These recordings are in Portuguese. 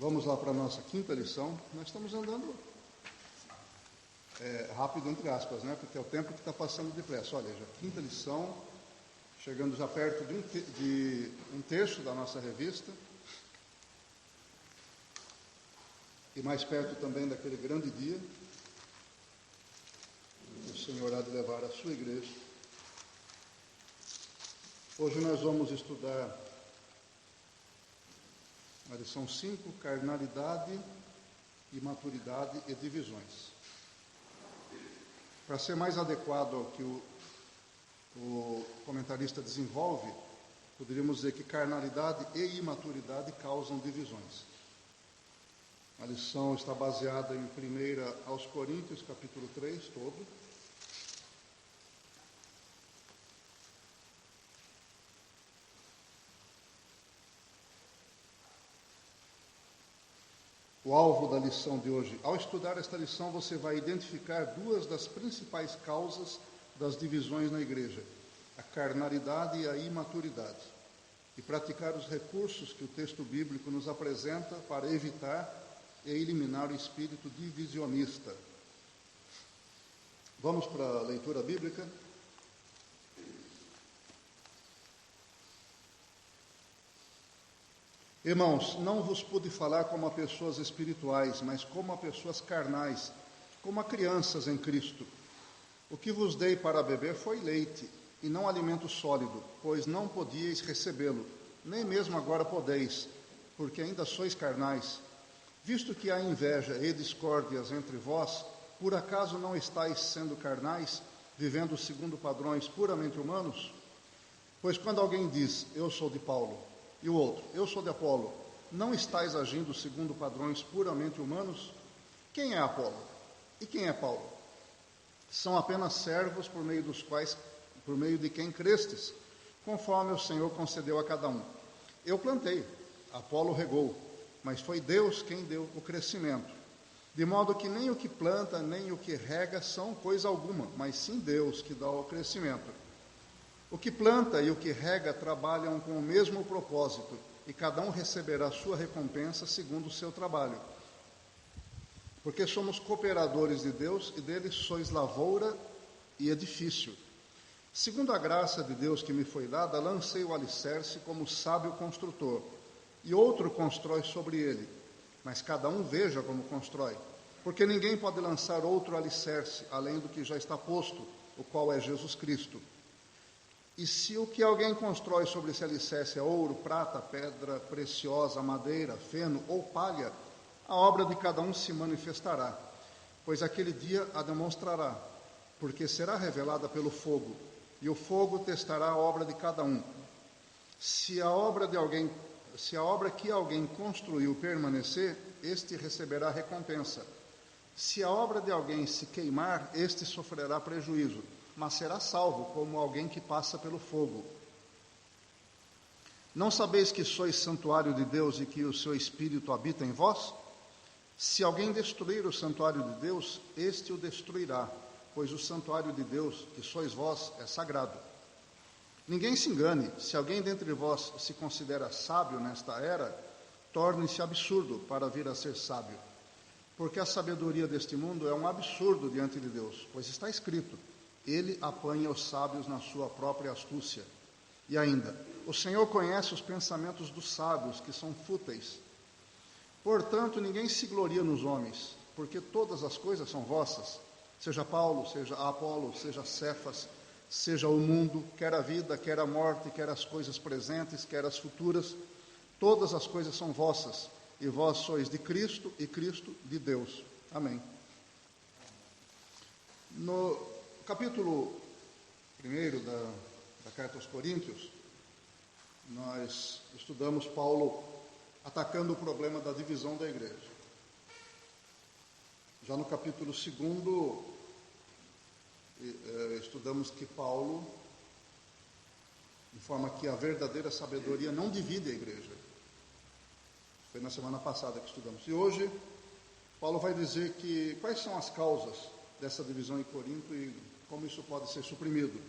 Vamos lá para a nossa quinta lição. Nós estamos andando rápido, entre aspas, né? Porque é o tempo que está passando depressa. Olha, já quinta lição, chegando já perto de um terço da nossa revista. E mais perto também daquele grande dia que o Senhor há de levar a sua igreja. Hoje nós vamos estudar a lição 5, carnalidade, imaturidade e divisões. Para ser mais adequado ao que o comentarista desenvolve, poderíamos dizer que carnalidade e imaturidade causam divisões. A lição está baseada em 1 aos Coríntios, capítulo 3, todo. O alvo da lição de hoje. Ao estudar esta lição, você vai identificar duas das principais causas das divisões na igreja: a carnalidade e a imaturidade, e praticar os recursos que o texto bíblico nos apresenta para evitar e eliminar o espírito divisionista. Vamos para a leitura bíblica. Irmãos, não vos pude falar como a pessoas espirituais, mas como a pessoas carnais, como a crianças em Cristo. O que vos dei para beber foi leite, e não alimento sólido, pois não podíeis recebê-lo, nem mesmo agora podeis, porque ainda sois carnais. Visto que há inveja e discórdias entre vós, por acaso não estáis sendo carnais, vivendo segundo padrões puramente humanos? Pois quando alguém diz, eu sou de Paulo, e o outro, eu sou de Apolo, não estáis agindo segundo padrões puramente humanos? Quem é Apolo? E quem é Paulo? São apenas servos por meio de quem crestes, conforme o Senhor concedeu a cada um. Eu plantei, Apolo regou, mas foi Deus quem deu o crescimento. De modo que nem o que planta, nem o que rega são coisa alguma, mas sim Deus que dá o crescimento. O que planta e o que rega trabalham com o mesmo propósito, e cada um receberá sua recompensa segundo o seu trabalho. Porque somos cooperadores de Deus, e dele sois lavoura e edifício. Segundo a graça de Deus que me foi dada, lancei o alicerce como sábio construtor, e outro constrói sobre ele, mas cada um veja como constrói, porque ninguém pode lançar outro alicerce, além do que já está posto, o qual é Jesus Cristo. E se o que alguém constrói sobre esse alicerce é ouro, prata, pedra preciosa, madeira, feno ou palha, a obra de cada um se manifestará, pois aquele dia a demonstrará, porque será revelada pelo fogo, e o fogo testará a obra de cada um. Se a obra que alguém construiu permanecer, este receberá recompensa. Se a obra de alguém se queimar, este sofrerá prejuízo, mas será salvo como alguém que passa pelo fogo. Não sabeis que sois santuário de Deus e que o seu Espírito habita em vós? Se alguém destruir o santuário de Deus, este o destruirá, pois o santuário de Deus, que sois vós, é sagrado. Ninguém se engane, se alguém dentre vós se considera sábio nesta era, torne-se absurdo para vir a ser sábio. Porque a sabedoria deste mundo é um absurdo diante de Deus, pois está escrito, ele apanha os sábios na sua própria astúcia. E ainda, o Senhor conhece os pensamentos dos sábios, que são fúteis. Portanto, ninguém se gloria nos homens, porque todas as coisas são vossas, seja Paulo, seja Apolo, seja Cefas, seja o mundo, quer a vida, quer a morte, quer as coisas presentes, quer as futuras, todas as coisas são vossas, e vós sois de Cristo, e Cristo de Deus. Amém. No capítulo 1 da carta aos Coríntios, nós estudamos Paulo atacando o problema da divisão da igreja. Já no capítulo 2, estudamos que Paulo informa que a verdadeira sabedoria não divide a igreja. Foi na semana passada que estudamos. E hoje, Paulo vai dizer quais são as causas dessa divisão em Corinto e como isso pode ser suprimido.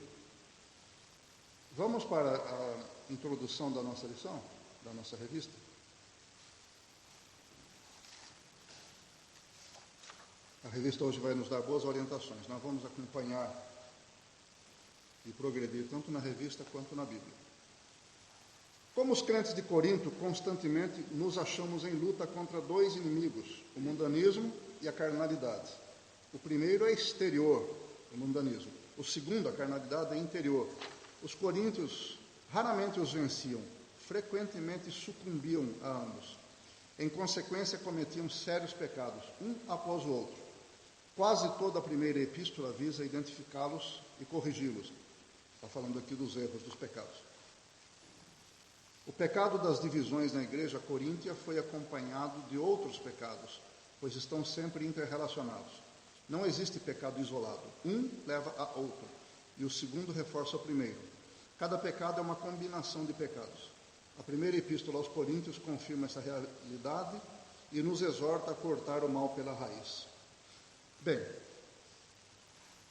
Vamos para a introdução da nossa lição, da nossa revista. revista hoje vai nos dar boas orientações. Nós vamos acompanhar e progredir tanto na revista quanto na Bíblia. Como os crentes de Corinto, constantemente nos achamos em luta contra dois inimigos, o mundanismo e a carnalidade. O primeiro é exterior, o mundanismo. O segundo, a carnalidade, é interior. Os coríntios raramente os venciam, frequentemente sucumbiam a ambos. Em consequência, cometiam sérios pecados, um após o outro. Quase toda a primeira epístola visa identificá-los e corrigi-los. Está falando aqui dos erros, dos pecados. O pecado das divisões na igreja coríntia foi acompanhado de outros pecados, pois estão sempre interrelacionados. Não existe pecado isolado. Um leva a outro, e o segundo reforça o primeiro. Cada pecado é uma combinação de pecados. A primeira epístola aos Coríntios confirma essa realidade e nos exorta a cortar o mal pela raiz. Bem,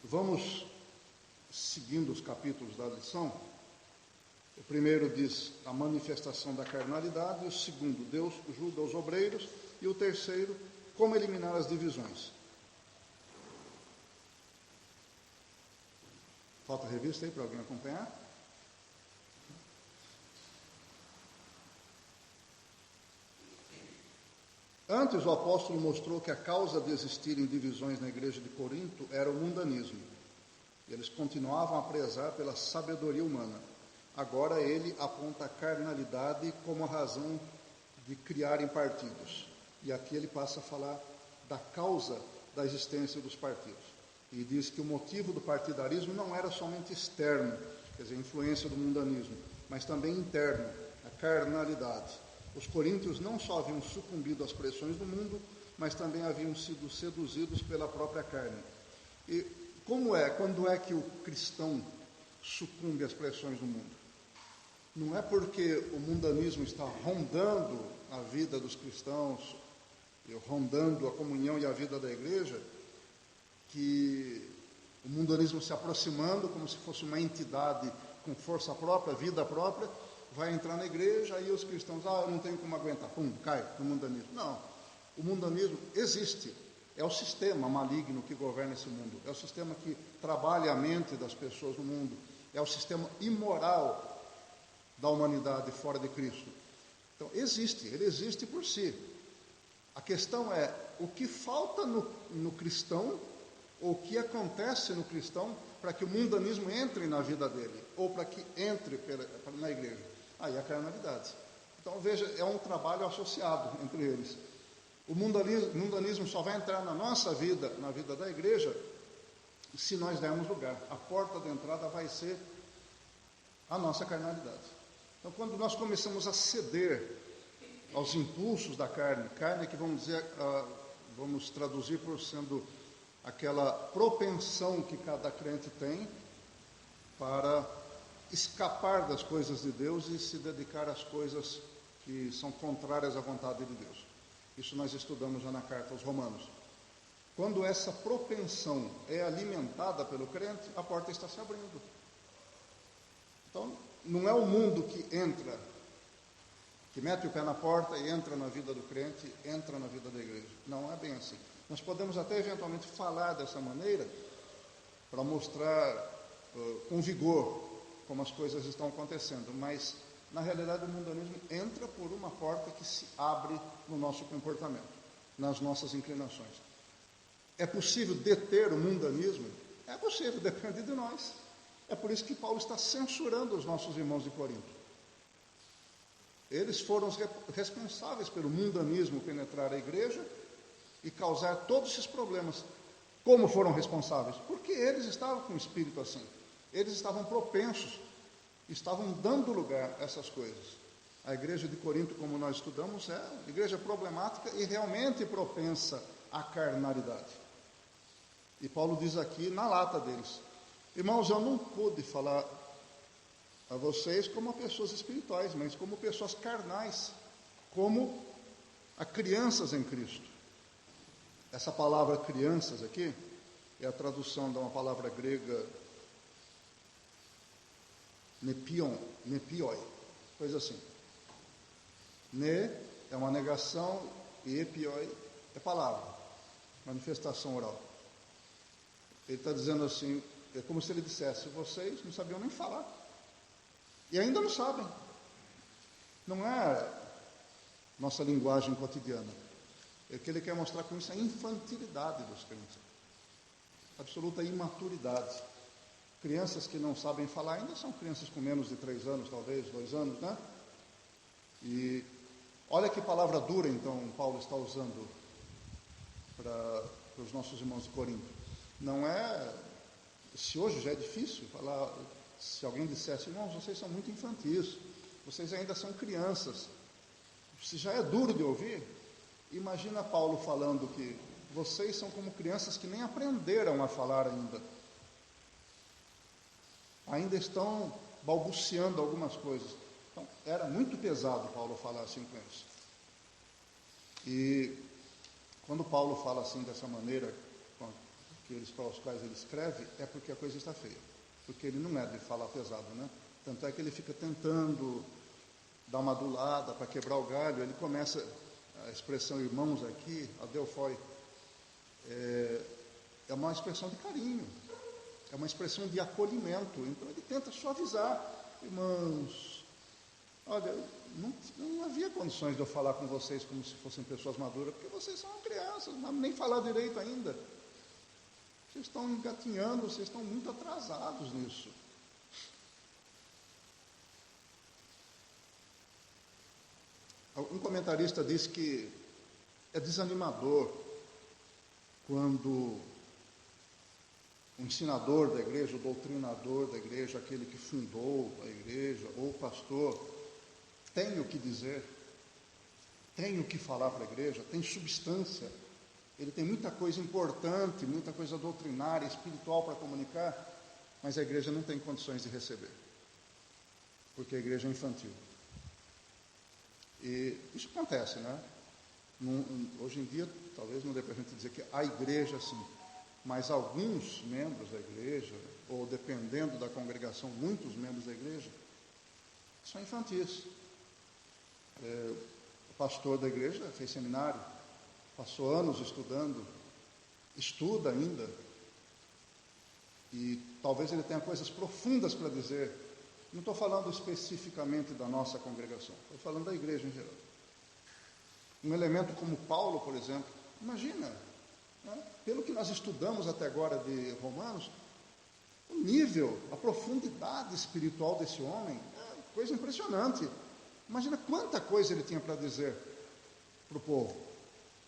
vamos seguindo os capítulos da lição. O primeiro diz a manifestação da carnalidade, o segundo, Deus julga os obreiros, e o terceiro, como eliminar as divisões. Falta a revista aí para alguém acompanhar? Antes, o apóstolo mostrou que a causa de existirem divisões na igreja de Corinto era o mundanismo. Eles continuavam a prezar pela sabedoria humana. Agora ele aponta a carnalidade como a razão de criarem partidos. E aqui ele passa a falar da causa da existência dos partidos. E diz que o motivo do partidarismo não era somente externo, quer dizer, a influência do mundanismo, mas também interno, a carnalidade. Os coríntios não só haviam sucumbido às pressões do mundo, mas também haviam sido seduzidos pela própria carne. E quando é que o cristão sucumbe às pressões do mundo? Não é porque o mundanismo está rondando a vida dos cristãos, rondando a comunhão e a vida da igreja, que o mundanismo se aproximando como se fosse uma entidade com força própria, vida própria, vai entrar na igreja e os cristãos, eu não tenho como aguentar, cai no mundanismo. Não, o mundanismo existe, é o sistema maligno que governa esse mundo, é o sistema que trabalha a mente das pessoas no mundo, é o sistema imoral da humanidade fora de Cristo. Então, ele existe por si. A questão é, o que falta no cristão, ou o que acontece no cristão, para que o mundanismo entre na vida dele, ou para que entre na igreja? Aí a carnalidade. Então, veja, é um trabalho associado entre eles. O mundanismo só vai entrar na nossa vida, na vida da igreja, se nós dermos lugar. A porta de entrada vai ser a nossa carnalidade. Então, quando nós começamos a ceder aos impulsos da carne que vamos traduzir por sendo aquela propensão que cada crente tem para escapar das coisas de Deus e se dedicar às coisas que são contrárias à vontade de Deus. Isso nós estudamos já na carta aos Romanos. Quando essa propensão é alimentada pelo crente, a porta está se abrindo. Então, não é o mundo que entra, que mete o pé na porta e entra na vida do crente, entra na vida da igreja. Não é bem assim. Nós podemos até eventualmente falar dessa maneira para mostrar com vigor como as coisas estão acontecendo, mas na realidade o mundanismo entra por uma porta que se abre no nosso comportamento, nas nossas inclinações. É possível deter o mundanismo? É possível, depende de nós. É por isso que Paulo está censurando os nossos irmãos de Corinto. Eles foram os responsáveis pelo mundanismo penetrar a igreja e causar todos esses problemas. Como foram responsáveis? Porque eles estavam com o espírito assim. Eles estavam propensos, estavam dando lugar a essas coisas. A igreja de Corinto, como nós estudamos, é uma igreja problemática e realmente propensa à carnalidade. E Paulo diz aqui na lata deles: irmãos, eu não pude falar a vocês como a pessoas espirituais, mas como pessoas carnais, como a crianças em Cristo. Essa palavra crianças aqui é a tradução de uma palavra grega nepioi, coisa assim. Ne é uma negação e epioi é palavra. manifestação oral. Ele está dizendo assim, é como se ele dissesse, vocês não sabiam nem falar. E ainda não sabem. Não é nossa linguagem cotidiana. O que ele quer mostrar com isso é a infantilidade dos crentes. Absoluta imaturidade. Crianças que não sabem falar ainda são crianças com menos de 3 anos, talvez, 2 anos, né? E olha que palavra dura, então, Paulo está usando para os nossos irmãos de Corinto. Não é, se hoje já é difícil falar, se alguém dissesse, irmãos, vocês são muito infantis, vocês ainda são crianças. Se já é duro de ouvir, imagina Paulo falando que vocês são como crianças que nem aprenderam a falar ainda. Ainda estão balbuciando algumas coisas. Então, era muito pesado Paulo falar assim com eles. E quando Paulo fala assim dessa maneira, com aqueles para os quais ele escreve, é porque a coisa está feia. Porque ele não é de falar pesado, né? Tanto é que ele fica tentando dar uma adulada para quebrar o galho. Ele começa, a expressão irmãos aqui, adelphoi, é uma expressão de carinho. É uma expressão de acolhimento. Então ele tenta suavizar. Irmãos, olha, não havia condições de eu falar com vocês como se fossem pessoas maduras, porque vocês são crianças, não sabem nem falar direito ainda. Vocês estão engatinhando, vocês estão muito atrasados nisso. Um comentarista diz que é desanimador quando o ensinador da igreja, o doutrinador da igreja, aquele que fundou a igreja, ou o pastor, tem o que dizer, tem o que falar para a igreja, tem substância, ele tem muita coisa importante, muita coisa doutrinária, espiritual para comunicar, mas a igreja não tem condições de receber, porque a igreja é infantil. E isso acontece, né? Hoje em dia, talvez não dê para a gente dizer que a igreja sim, mas alguns membros da igreja, ou dependendo da congregação, muitos membros da igreja, são infantis. O pastor da igreja fez seminário, passou anos estudando, estuda ainda, e talvez ele tenha coisas profundas para dizer. Não estou falando especificamente da nossa congregação, estou falando da igreja em geral. Um elemento como Paulo, por exemplo, imagina, né, pelo que nós estudamos até agora de Romanos, o nível, a profundidade espiritual desse homem é coisa impressionante. Imagina quanta coisa ele tinha para dizer para o povo.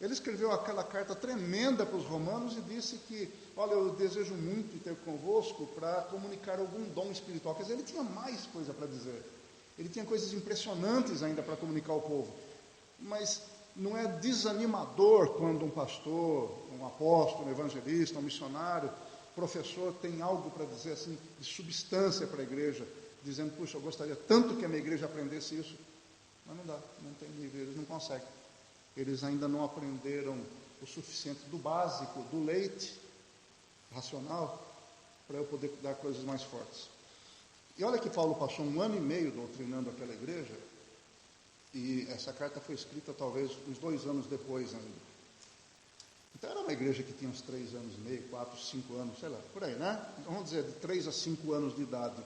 Ele escreveu aquela carta tremenda para os romanos e disse que, olha, eu desejo muito ter convosco para comunicar algum dom espiritual. Quer dizer, ele tinha mais coisa para dizer. Ele tinha coisas impressionantes ainda para comunicar ao povo. Mas não é desanimador quando um pastor, um apóstolo, um evangelista, um missionário, professor tem algo para dizer assim, de substância para a igreja, dizendo, puxa, eu gostaria tanto que a minha igreja aprendesse isso. Mas não dá, não tem nível, eles não conseguem. Eles ainda não aprenderam o suficiente do básico, do leite racional, para eu poder dar coisas mais fortes. E olha que Paulo passou 1 ano e meio doutrinando aquela igreja, e essa carta foi escrita talvez uns 2 anos depois ainda. Então era uma igreja que tinha uns 3 anos e meio, 4, 5 anos, sei lá, por aí, né? Então, vamos dizer, de 3 a 5 anos de idade.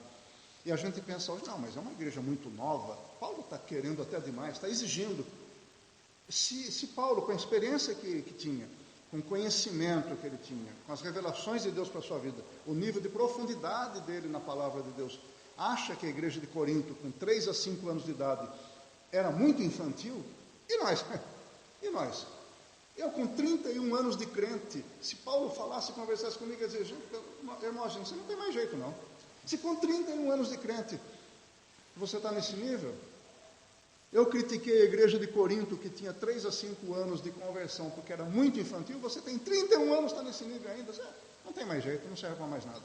E a gente pensa hoje, não, mas é uma igreja muito nova, Paulo está querendo até demais, está exigindo. Se Paulo, com a experiência que tinha, com o conhecimento que ele tinha, com as revelações de Deus para a sua vida, o nível de profundidade dele na palavra de Deus, acha que a igreja de Corinto, com 3 a 5 anos de idade, era muito infantil, e nós? E nós? Eu com 31 anos de crente, se Paulo falasse, conversasse comigo, ia dizer, irmão, gente, você não tem mais jeito não. Se com 31 anos de crente, você está nesse nível? Eu critiquei a igreja de Corinto, que tinha 3 a 5 anos de conversão, porque era muito infantil. Você tem 31 anos, está nesse nível ainda. Não tem mais jeito, não serve para mais nada.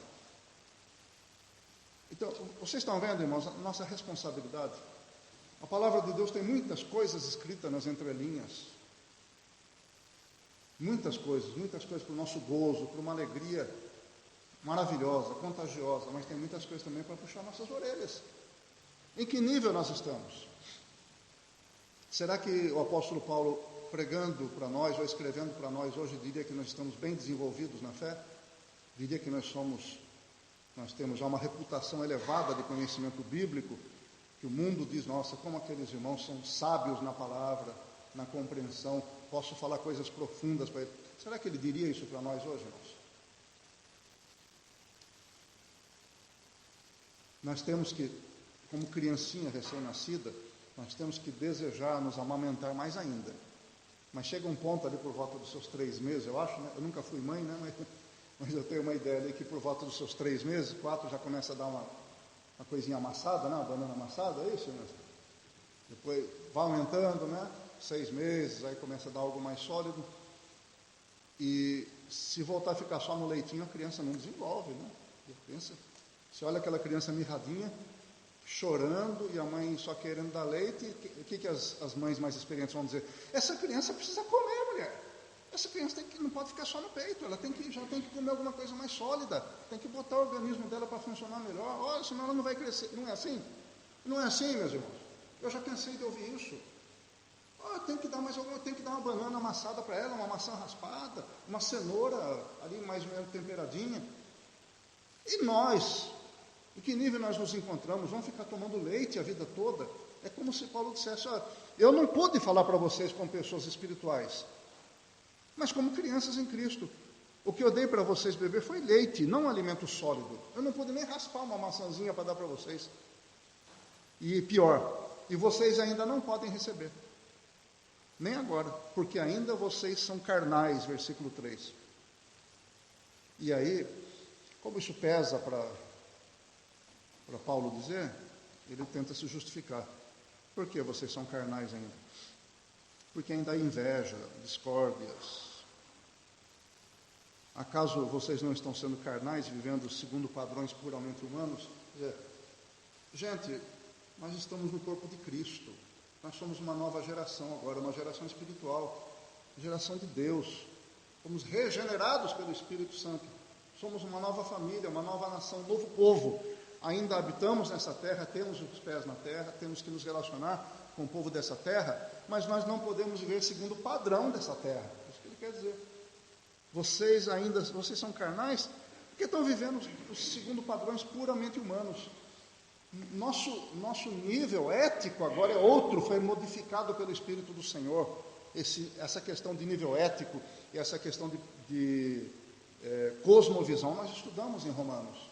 Então, vocês estão vendo, irmãos, a nossa responsabilidade. A palavra de Deus tem muitas coisas escritas nas entrelinhas. Muitas coisas para o nosso gozo, para uma alegria maravilhosa, contagiosa, mas tem muitas coisas também para puxar nossas orelhas. Em que nível nós estamos? Será que o apóstolo Paulo pregando para nós, ou escrevendo para nós hoje, diria que nós estamos bem desenvolvidos na fé, diria que nós temos já uma reputação elevada de conhecimento bíblico, que o mundo diz, nossa, como aqueles irmãos são sábios na palavra, na compreensão, posso falar coisas profundas para ele. Será que ele diria isso para nós hoje, irmãos? Nós temos que, como criancinha recém-nascida, nós temos que desejar nos amamentar mais ainda. Mas chega um ponto ali por volta dos seus 3 meses, eu acho, né? Eu nunca fui mãe, né? Mas eu tenho uma ideia ali que por volta dos seus 3 meses, 4, já começa a dar uma coisinha amassada, né? Uma banana amassada, é isso, né? Depois vai aumentando, né? 6 meses, aí começa a dar algo mais sólido. E se voltar a ficar só no leitinho, a criança não desenvolve, né? Você olha aquela criança mirradinha, chorando, e a mãe só querendo dar leite, o que as mães mais experientes vão dizer? Essa criança precisa comer, mulher. Essa criança não pode ficar só no peito, ela já tem que comer alguma coisa mais sólida, tem que botar o organismo dela para funcionar melhor, olha, senão ela não vai crescer. Não é assim? Não é assim, meus irmãos. Eu já cansei de ouvir isso. Tem que dar mais alguma, tem que dar uma banana amassada para ela, uma maçã raspada, uma cenoura ali mais ou menos temperadinha. E nós, em que nível nós nos encontramos? Vamos ficar tomando leite a vida toda? É como se Paulo dissesse, eu não pude falar para vocês como pessoas espirituais, mas como crianças em Cristo. O que eu dei para vocês beber foi leite, não alimento sólido. Eu não pude nem raspar uma maçãzinha para dar para vocês. E pior, e vocês ainda não podem receber. Nem agora, porque ainda vocês são carnais, versículo 3. E aí, como isso pesa para Paulo dizer, ele tenta se justificar. Por que vocês são carnais ainda? Porque ainda há inveja, discórdias. Acaso vocês não estão sendo carnais, vivendo segundo padrões puramente humanos? Gente, nós estamos no corpo de Cristo. Nós somos uma nova geração agora, uma geração espiritual, geração de Deus. Fomos regenerados pelo Espírito Santo. Somos uma nova família, uma nova nação, um novo povo. Ainda habitamos nessa terra, temos os pés na terra, temos que nos relacionar com o povo dessa terra, mas nós não podemos viver segundo o padrão dessa terra. É isso que ele quer dizer. Vocês são carnais, porque estão vivendo segundo padrões puramente humanos. Nosso nível ético agora é outro, foi modificado pelo Espírito do Senhor. Essa questão de nível ético e essa questão de cosmovisão, nós estudamos em Romanos.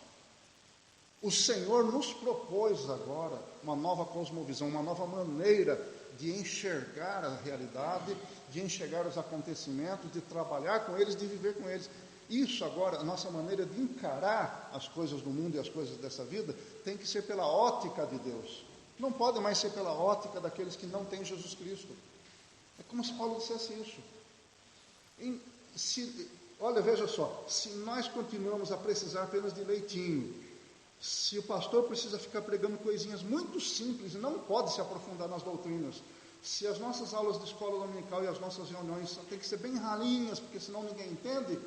O Senhor nos propôs agora uma nova cosmovisão, uma nova maneira de enxergar a realidade, de enxergar os acontecimentos, de trabalhar com eles, de viver com eles. Isso agora, a nossa maneira de encarar as coisas do mundo e as coisas dessa vida, tem que ser pela ótica de Deus. Não pode mais ser pela ótica daqueles que não têm Jesus Cristo. É como se Paulo dissesse isso. Olha, veja só, se nós continuamos a precisar apenas de leitinho, se o pastor precisa ficar pregando coisinhas muito simples e não pode se aprofundar nas doutrinas, se as nossas aulas de escola dominical e as nossas reuniões têm que ser bem ralinhas, porque senão ninguém entende,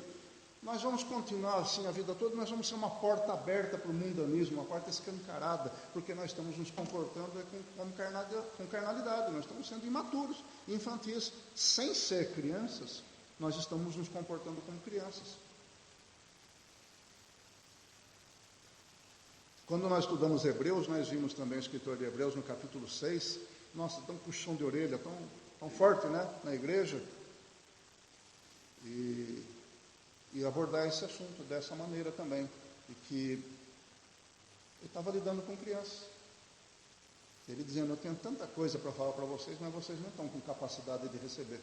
nós vamos continuar assim a vida toda, nós vamos ser uma porta aberta para o mundanismo, uma porta escancarada, porque nós estamos nos comportando com carnalidade, nós estamos sendo imaturos, infantis, sem ser crianças, nós estamos nos comportando como crianças. Quando nós estudamos Hebreus, nós vimos também o escritor de Hebreus no capítulo 6, nossa, tão puxão de orelha, tão forte, né, na igreja, e abordar esse assunto dessa maneira também, e que ele estava lidando com crianças. Ele dizendo, eu tenho tanta coisa para falar para vocês, mas vocês não estão com capacidade de receber,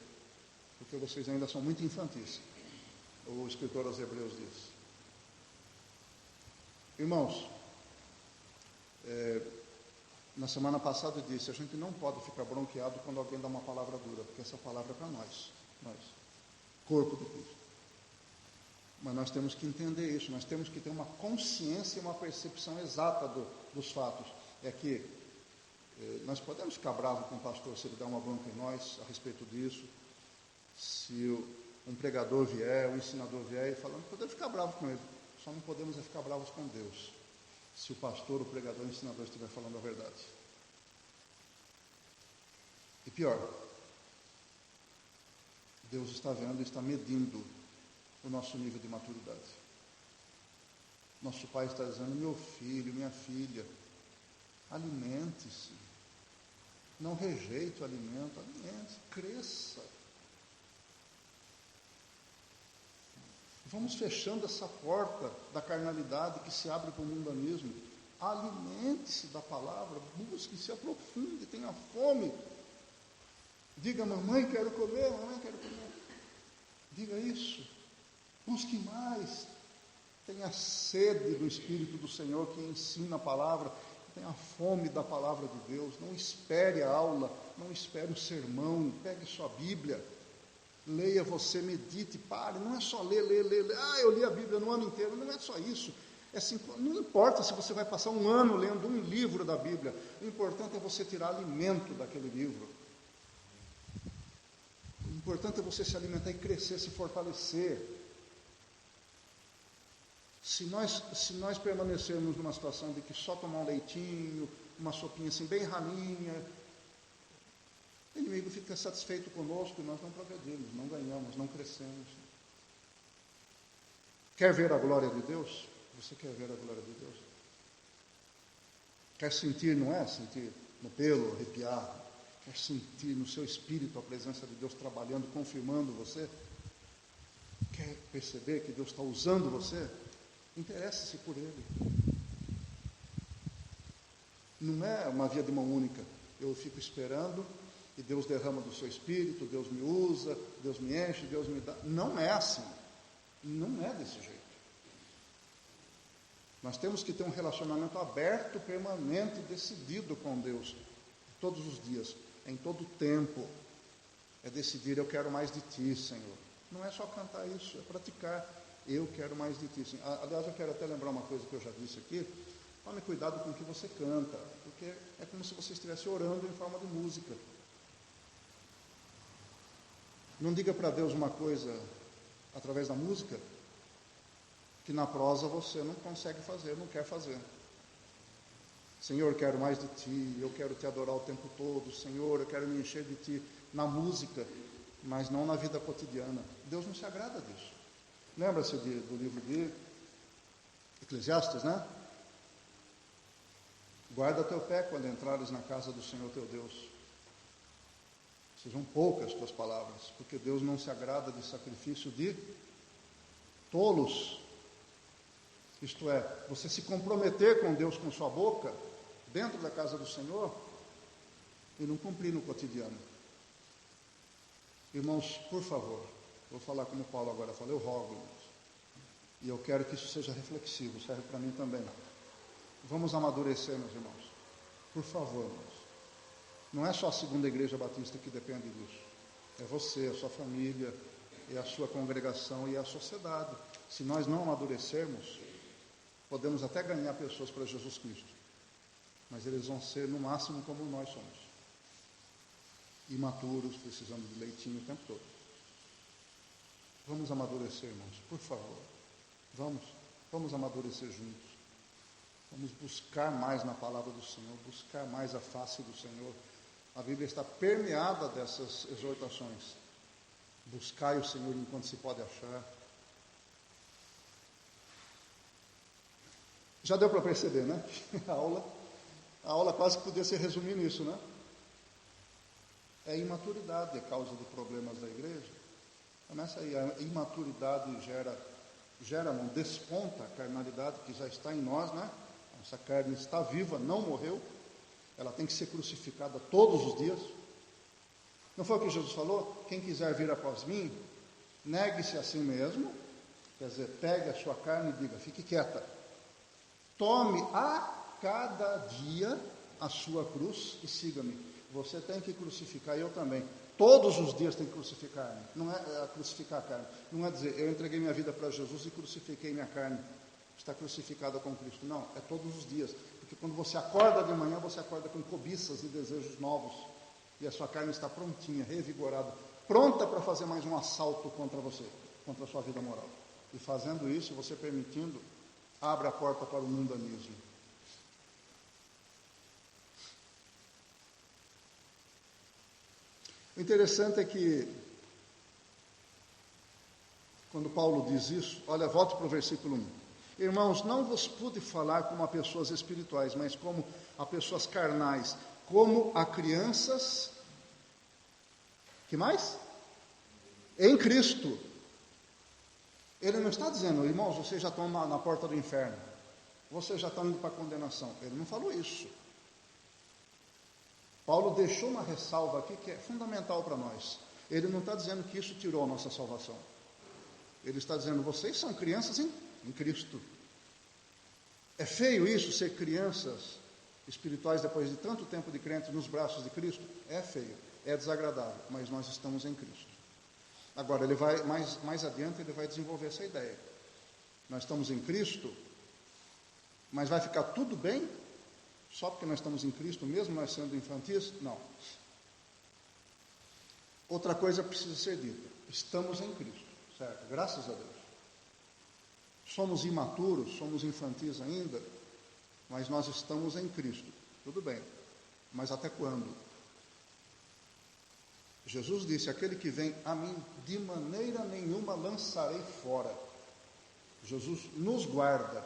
porque vocês ainda são muito infantis. O escritor aos Hebreus diz. Irmãos, na semana passada eu disse, a gente não pode ficar bronqueado quando alguém dá uma palavra dura, porque essa palavra é para nós, corpo de Cristo. Mas nós temos que entender isso, nós temos que ter uma consciência e uma percepção exata dos fatos. É que nós podemos ficar bravos com o pastor se ele dá uma bronca em nós a respeito disso, se um pregador vier, um ensinador vier e falando, podemos ficar bravos com ele, só não podemos ficar bravos com Deus, se o pastor, o pregador, o ensinador estiver falando a verdade. E pior, Deus está vendo e está medindo o nosso nível de maturidade. Nosso Pai está dizendo: meu filho, minha filha, alimente-se. Não rejeite o alimento, alimente-se, cresça. Vamos fechando essa porta da carnalidade que se abre para o mundanismo. Alimente-se da palavra, busque, se aprofunde, tenha fome. Diga: mamãe, quero comer, mamãe, quero comer. Diga isso. Busque mais. Tenha sede do Espírito do Senhor que ensina a palavra. Tenha fome da palavra de Deus. Não espere a aula, não espere o sermão. Pegue sua Bíblia. Leia você, medite, pare. Não é só ler. Eu li a Bíblia no ano inteiro. Não é só isso. Não importa se você vai passar um ano lendo um livro da Bíblia. O importante é você tirar alimento daquele livro. O importante é você se alimentar e crescer, se fortalecer. Se nós permanecermos numa situação de que só tomar um leitinho, uma sopinha assim bem ralinha, o inimigo fica satisfeito conosco e nós não progredimos, não ganhamos, não crescemos. Quer ver a glória de Deus? Você quer ver a glória de Deus? Quer sentir, não é? Sentir no pelo, arrepiar. Quer sentir no seu espírito a presença de Deus trabalhando, confirmando você? Quer perceber que Deus está usando você? Interesse-se por Ele. Não é uma via de mão única. Eu fico esperando e Deus derrama do seu espírito, Deus me usa, Deus me enche, Deus me dá. Não é assim. Não é desse jeito. Nós temos que ter um relacionamento aberto, permanente, decidido com Deus, todos os dias, em todo o tempo. É decidir: eu quero mais de Ti, Senhor. Não é só cantar isso, é praticar. Eu quero mais de Ti, Senhor. Aliás, eu quero até lembrar uma coisa que eu já disse aqui. Tome cuidado com o que você canta, porque é como se você estivesse orando em forma de música. Não diga para Deus uma coisa através da música que na prosa você não consegue fazer, não quer fazer. Senhor, eu quero mais de Ti, eu quero Te adorar o tempo todo. Senhor, eu quero me encher de Ti na música, mas não na vida cotidiana. Deus não se agrada disso. Lembra-se do livro de Eclesiastes, né? Guarda teu pé quando entrares na casa do Senhor teu Deus. Sejam poucas tuas palavras, porque Deus não se agrada de sacrifício de tolos. Isto é, você se comprometer com Deus com sua boca, dentro da casa do Senhor, e não cumprir no cotidiano. Irmãos, por favor, vou falar como Paulo agora fala, eu rogo, irmãos, e eu quero que isso seja reflexivo, serve para mim também. Vamos amadurecer, meus irmãos. Por favor, irmãos. Não é só a Segunda Igreja Batista que depende disso. É você, a sua família, é a sua congregação e a sociedade. Se nós não amadurecermos, podemos até ganhar pessoas para Jesus Cristo, mas eles vão ser, no máximo, como nós somos. Imaturos, precisando de leitinho o tempo todo. Vamos amadurecer, irmãos, por favor. Vamos amadurecer juntos. Vamos buscar mais na palavra do Senhor, buscar mais a face do Senhor. A Bíblia está permeada dessas exortações. Buscai o Senhor enquanto se pode achar. Já deu para perceber, né? A aula quase podia se resumir nisso, né? É imaturidade a causa de problemas da igreja. Começa aí, a imaturidade não desponta a carnalidade que já está em nós, né? Essa carne está viva, não morreu. Ela tem que ser crucificada todos os dias. Não foi o que Jesus falou? Quem quiser vir após mim, negue-se a si mesmo. Quer dizer, pegue a sua carne e diga, fique quieta. Tome a cada dia a sua cruz e siga-me. Você tem que crucificar, eu também. Todos os dias tem que crucificar, não é crucificar a carne. Não é dizer, eu entreguei minha vida para Jesus e crucifiquei minha carne. Está crucificada com Cristo. Não, é todos os dias. Porque quando você acorda de manhã, você acorda com cobiças e desejos novos. E a sua carne está prontinha, revigorada, pronta para fazer mais um assalto contra você, contra a sua vida moral. E fazendo isso, você permitindo, abre a porta para o mundanismo. O interessante é que quando Paulo diz isso, olha, volte para o versículo 1. Irmãos, não vos pude falar como a pessoas espirituais, mas como a pessoas carnais, como a crianças, que mais? Em Cristo. Ele não está dizendo, irmãos, vocês já estão na porta do inferno, vocês já estão indo para a condenação. Ele não falou isso. Paulo deixou uma ressalva aqui que é fundamental para nós. Ele não está dizendo que isso tirou a nossa salvação. Ele está dizendo, vocês são crianças em Cristo. É feio isso, ser crianças espirituais depois de tanto tempo de crente nos braços de Cristo? É feio, é desagradável, mas nós estamos em Cristo. Agora, ele vai, mais adiante, ele vai desenvolver essa ideia. Nós estamos em Cristo, mas vai ficar tudo bem só porque nós estamos em Cristo, mesmo nós sendo infantis? Não. Outra coisa precisa ser dita. Estamos em Cristo, certo? Graças a Deus. Somos imaturos, somos infantis ainda, mas nós estamos em Cristo. Tudo bem. Mas até quando? Jesus disse, aquele que vem a mim, de maneira nenhuma lançarei fora. Jesus nos guarda.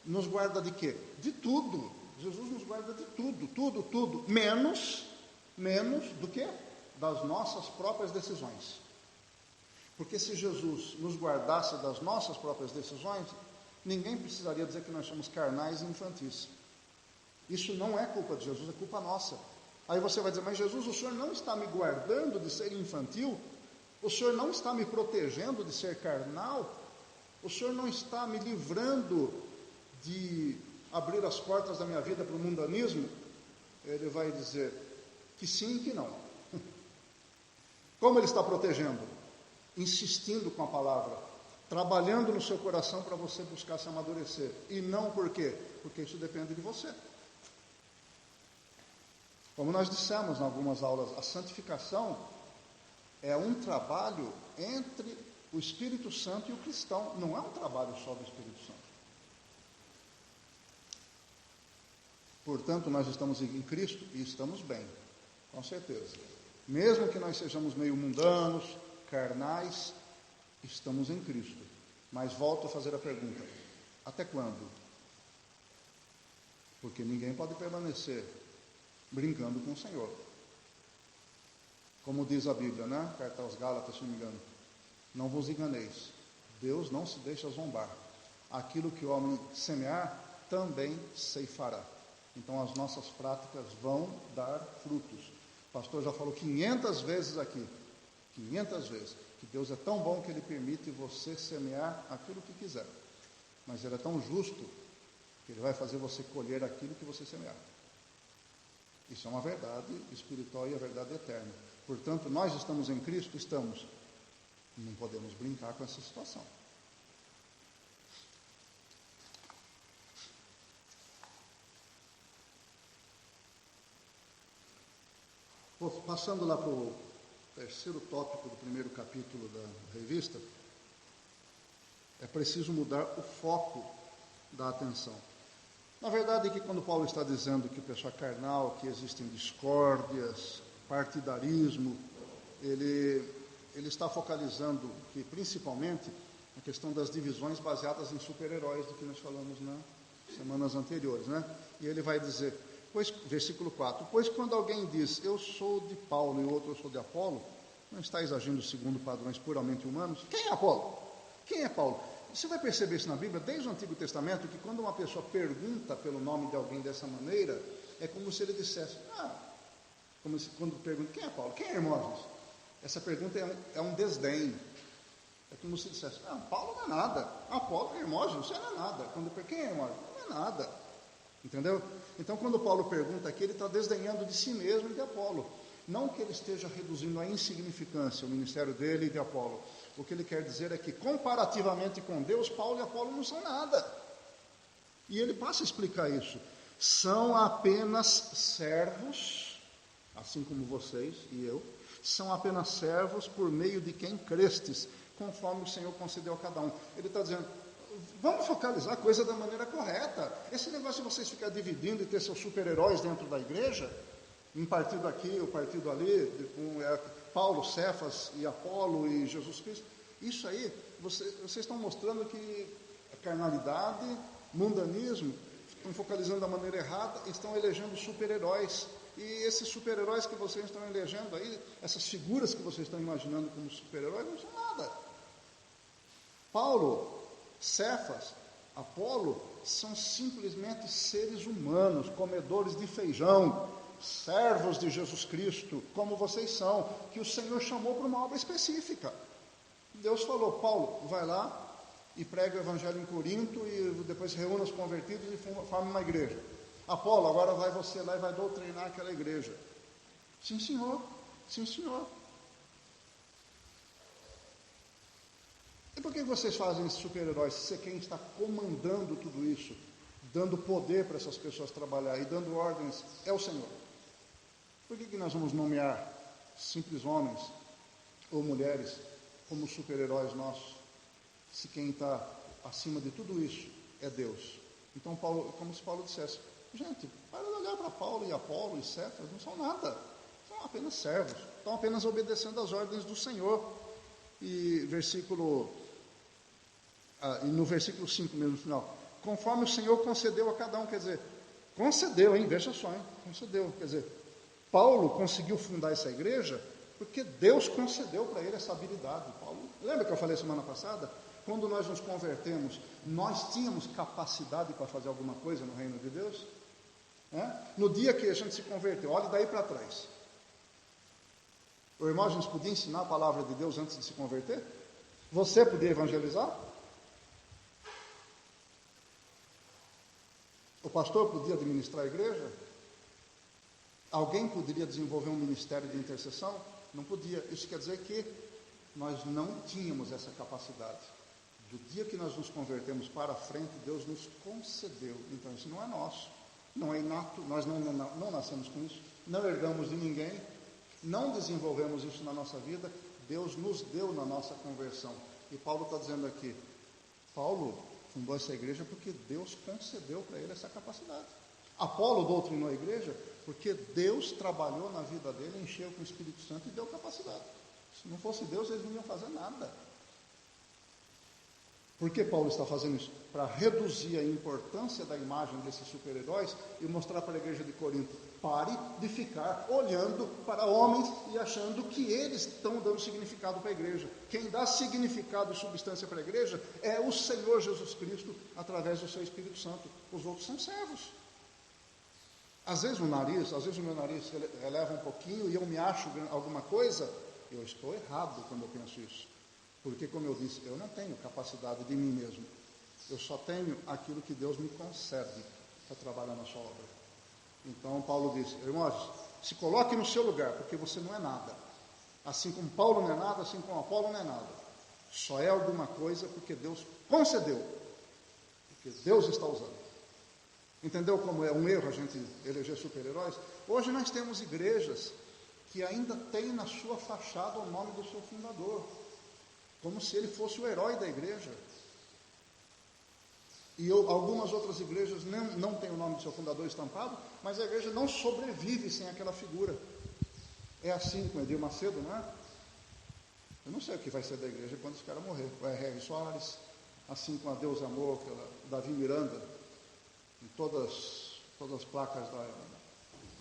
Nos guarda de quê? De tudo. Jesus nos guarda de tudo, tudo. Menos do que? Das nossas próprias decisões. Porque se Jesus nos guardasse das nossas próprias decisões, ninguém precisaria dizer que nós somos carnais e infantis. Isso não é culpa de Jesus, é culpa nossa. Aí você vai dizer, mas Jesus, o Senhor não está me guardando de ser infantil? O Senhor não está me protegendo de ser carnal? O Senhor não está me livrando de abrir as portas da minha vida para o mundanismo? Ele vai dizer que sim e que não. Como ele está protegendo? Insistindo com a palavra, trabalhando no seu coração para você buscar se amadurecer. E não por quê? Porque isso depende de você. Como nós dissemos em algumas aulas, a santificação é um trabalho entre o Espírito Santo e o cristão. Não é um trabalho só do Espírito Santo. Portanto, nós estamos em Cristo e estamos bem, com certeza. Mesmo que nós sejamos meio mundanos, carnais, estamos em Cristo. Mas volto a fazer a pergunta, até quando? Porque ninguém pode permanecer brincando com o Senhor. Como diz a Bíblia, né? Carta aos Gálatas, se não me engano. Não vos enganeis, Deus não se deixa zombar. Aquilo que o homem semear, também ceifará. Então as nossas práticas vão dar frutos. O pastor já falou 500 vezes aqui, 500 vezes, que Deus é tão bom que Ele permite você semear aquilo que quiser. Mas Ele é tão justo que Ele vai fazer você colher aquilo que você semear. Isso é uma verdade espiritual e a verdade eterna. Portanto, nós estamos em Cristo? Estamos. Não podemos brincar com essa situação. Passando lá para o terceiro tópico do primeiro capítulo da revista, é preciso mudar o foco da atenção. Na verdade, é que quando Paulo está dizendo que o pessoal é carnal, que existem discórdias, partidarismo, ele está focalizando que, principalmente, a questão das divisões baseadas em super-heróis, do que nós falamos nas semanas anteriores, né? E ele vai dizer, versículo 4, pois quando alguém diz, eu sou de Paulo e o outro eu sou de Apolo, não estáis agindo segundo padrões puramente humanos? Quem é Apolo? Quem é Paulo? Você vai perceber isso na Bíblia, desde o Antigo Testamento, que quando uma pessoa pergunta pelo nome de alguém dessa maneira, é como se ele dissesse, como se, quando pergunta, quem é Paulo? Quem é Hermógenes? Essa pergunta é um desdém. É como se dissesse, Paulo não é nada. Apolo, Hermógenes, você não é nada. Quem é Hermógenes? Não é nada. Entendeu? Então, quando Paulo pergunta aqui, ele está desdenhando de si mesmo e de Apolo. Não que ele esteja reduzindo à insignificância o ministério dele e de Apolo. O que ele quer dizer é que, comparativamente com Deus, Paulo e Apolo não são nada. E ele passa a explicar isso. São apenas servos, assim como vocês e eu, são apenas servos por meio de quem crestes, conforme o Senhor concedeu a cada um. Ele está dizendo, vamos focalizar a coisa da maneira correta. Esse negócio de vocês ficar dividindo e ter seus super-heróis dentro da igreja, um partido aqui, o partido ali, Paulo, Cefas e Apolo e Jesus Cristo, isso aí vocês estão mostrando que a carnalidade, mundanismo, estão focalizando da maneira errada, estão elegendo super-heróis. E esses super-heróis que vocês estão elegendo aí, essas figuras que vocês estão imaginando como super-heróis, não são nada. Paulo, Cefas, Apolo, são simplesmente seres humanos, comedores de feijão, servos de Jesus Cristo, como vocês são, que o Senhor chamou para uma obra específica. Deus falou: Paulo, vai lá e prega o evangelho em Corinto e depois reúna os convertidos e forma uma igreja. Apolo, agora vai você lá e vai doutrinar aquela igreja. Sim, senhor. Sim, senhor. E por que vocês fazem esses super-heróis se quem está comandando tudo isso, dando poder para essas pessoas trabalhar e dando ordens é o Senhor? Por que nós vamos nomear simples homens ou mulheres como super-heróis nossos, se quem está acima de tudo isso é Deus? Então, Paulo, como se Paulo dissesse: gente, para de olhar para Paulo e Apolo e Cefas, não são nada, são apenas servos, estão apenas obedecendo às ordens do Senhor. E no versículo 5 mesmo, no final, conforme o Senhor concedeu a cada um, quer dizer, concedeu, hein? Veja só, hein? Concedeu, quer dizer, Paulo conseguiu fundar essa igreja porque Deus concedeu para ele essa habilidade. Paulo, lembra que eu falei semana passada? Quando nós nos convertemos, nós tínhamos capacidade para fazer alguma coisa no reino de Deus? No dia que a gente se converteu, olhe daí para trás. O irmão, a gente podia ensinar a palavra de Deus antes de se converter? Você podia evangelizar? O pastor podia administrar a igreja? Alguém poderia desenvolver um ministério de intercessão? Não podia. Isso quer dizer que nós não tínhamos essa capacidade. Do dia que nós nos convertemos para frente, Deus nos concedeu. Então isso não é nosso, não é inato, nós não nascemos com isso, não herdamos de ninguém, não desenvolvemos isso na nossa vida, Deus nos deu na nossa conversão. E Paulo está dizendo aqui, Paulo fundou essa igreja porque Deus concedeu para ele essa capacidade. Apolo doutrinou a igreja porque Deus trabalhou na vida dele, encheu com o Espírito Santo e deu capacidade. Se não fosse Deus, eles não iam fazer nada. Por que Paulo está fazendo isso? Para reduzir a importância da imagem desses super-heróis e mostrar para a igreja de Corinto: pare de ficar olhando para homens e achando que eles estão dando significado para a igreja. Quem dá significado e substância para a igreja é o Senhor Jesus Cristo, através do seu Espírito Santo. Os outros são servos. Às vezes o meu nariz eleva um pouquinho e eu me acho alguma coisa, eu estou errado quando eu penso isso. Porque, como eu disse, eu não tenho capacidade de mim mesmo. Eu só tenho aquilo que Deus me concede para trabalhar na sua obra. Então, Paulo disse: irmãos, se coloque no seu lugar, porque você não é nada. Assim como Paulo não é nada, assim como Apolo não é nada. Só é alguma coisa porque Deus concedeu. Porque Deus está usando. Entendeu como é um erro a gente eleger super-heróis? Hoje nós temos igrejas que ainda têm na sua fachada o nome do seu fundador, como se ele fosse o herói da igreja. E algumas outras igrejas não têm o nome do seu fundador estampado, mas a igreja não sobrevive sem aquela figura. É assim com Edir Macedo, não é? Eu não sei o que vai ser da igreja quando esse cara morrer. O R.R. Soares, assim com a Deus Amor, Davi Miranda, em todas as placas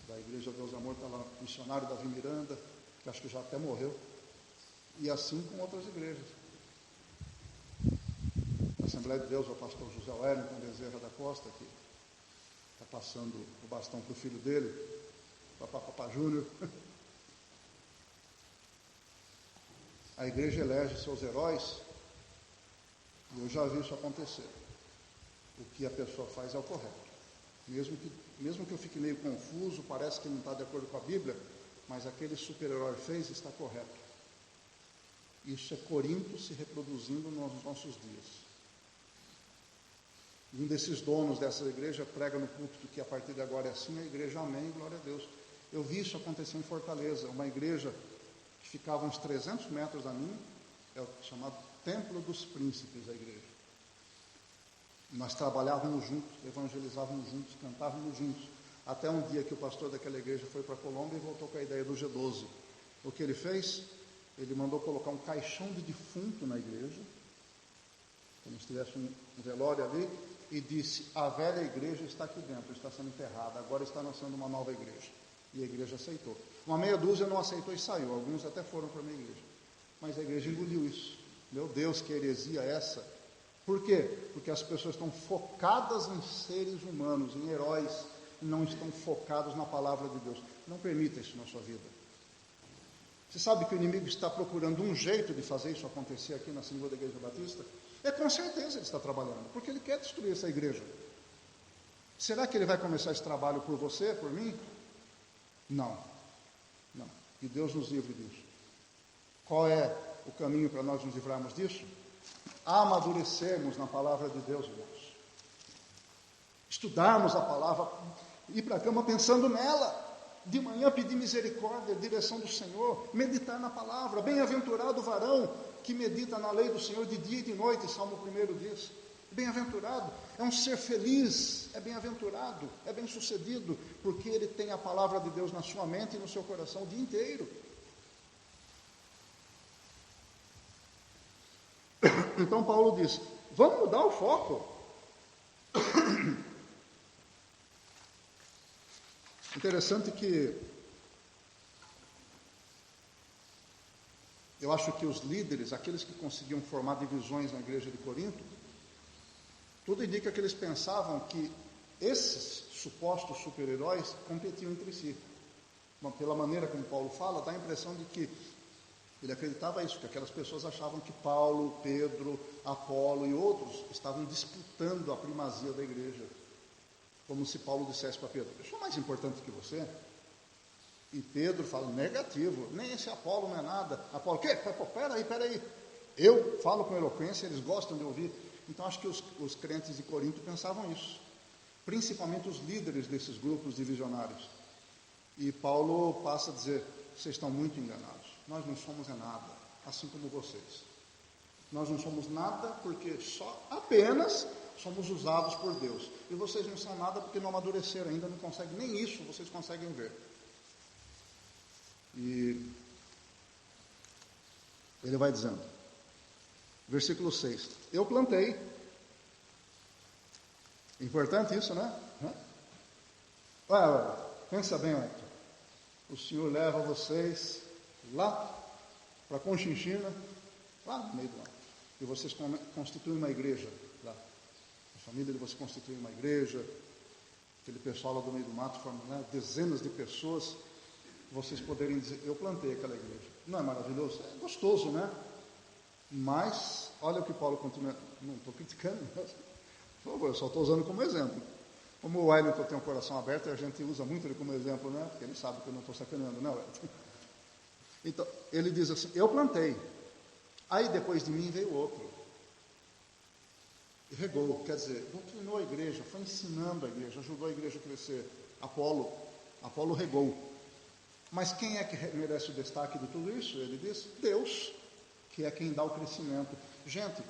da igreja Deus Amor está lá o missionário Davi Miranda, que acho que já até morreu. E assim com outras igrejas. Na Assembleia de Deus, o pastor José Wellington Bezerra da Costa, que está passando o bastão para o filho dele, Papá Júnior. A igreja elege seus heróis, e eu já vi isso acontecer. O que a pessoa faz é o correto. Mesmo que eu fique meio confuso, parece que não está de acordo com a Bíblia, mas aquele super-herói fez está correto. Isso é Corinto se reproduzindo nos nossos dias. Um desses donos dessa igreja prega no púlpito que a partir de agora é assim, a igreja amém, glória a Deus. Eu vi isso acontecer em Fortaleza, uma igreja que ficava uns 300 metros da minha, é o chamado Templo dos Príncipes, a igreja. Nós trabalhávamos juntos, evangelizávamos juntos, cantávamos juntos, até um dia que o pastor daquela igreja foi para a Colômbia e voltou com a ideia do G12. O que ele fez? Ele mandou colocar um caixão de defunto na igreja como se tivesse um velório ali, e disse: a velha igreja está aqui dentro, está sendo enterrada, agora está nascendo uma nova igreja. E a igreja aceitou. Uma meia dúzia não aceitou e saiu, alguns até foram para a minha igreja. Mas a igreja engoliu isso. Meu Deus, que heresia essa! Por quê? Porque as pessoas estão focadas em seres humanos, em heróis, e não estão focados na palavra de Deus. Não permita isso na sua vida. Você sabe que o inimigo está procurando um jeito de fazer isso acontecer aqui na Segunda Igreja Batista? Com certeza ele está trabalhando, porque ele quer destruir essa igreja. Será que ele vai começar esse trabalho por você, por mim? Não. Que Deus nos livre disso. Qual é o caminho para nós nos livrarmos disso? Amadurecermos na palavra de Deus, irmãos. Estudarmos a palavra, ir para a cama pensando nela. De manhã pedir misericórdia, direção do Senhor, meditar na palavra. Bem-aventurado o varão que medita na lei do Senhor de dia e de noite, Salmo 1 diz. Bem-aventurado, é um ser feliz, é bem-aventurado, é bem-sucedido, porque ele tem a palavra de Deus na sua mente e no seu coração o dia inteiro. Então Paulo diz, vamos mudar o foco. Interessante que eu acho que os líderes, aqueles que conseguiam formar divisões na igreja de Corinto, tudo indica que eles pensavam que esses supostos super-heróis competiam entre si. Bom, pela maneira como Paulo fala, dá a impressão de que ele acreditava isso, que aquelas pessoas achavam que Paulo, Pedro, Apolo e outros estavam disputando a primazia da igreja. Como se Paulo dissesse para Pedro, eu sou mais importante que você. E Pedro fala, negativo, nem esse Apolo não é nada. Apolo, o quê? Peraí. Eu falo com eloquência, eles gostam de ouvir. Então acho que os crentes de Corinto pensavam isso. Principalmente os líderes desses grupos divisionários. E Paulo passa a dizer, vocês estão muito enganados. Nós não somos nada, assim como vocês. Nós não somos nada porque apenas somos usados por Deus. E vocês não são nada porque não amadureceram ainda, não conseguem, nem isso vocês conseguem ver. E ele vai dizendo, versículo 6, eu plantei. Importante isso, né? Pensa bem, Hector. O Senhor leva vocês lá para Conchinchina, lá no meio do ano. E vocês constituem uma igreja lá. A família de vocês constitui uma igreja. Aquele pessoal lá do meio do mato forma, né, dezenas de pessoas. Vocês poderem dizer, eu plantei aquela igreja. Não é maravilhoso? É gostoso, né? Mas, olha o que Paulo continua. Não estou criticando, por favor, eu só estou usando como exemplo. Como o Wellington tem um coração aberto, a gente usa muito ele como exemplo, né? Porque ele sabe que eu não estou sacaneando, né, Wellington? Então, ele diz assim, eu plantei. Aí depois de mim veio outro. E regou, quer dizer, doutrinou a igreja, foi ensinando a igreja, ajudou a igreja a crescer. Apolo regou. Mas quem é que merece o destaque de tudo isso? Ele diz, Deus, que é quem dá o crescimento. Gente,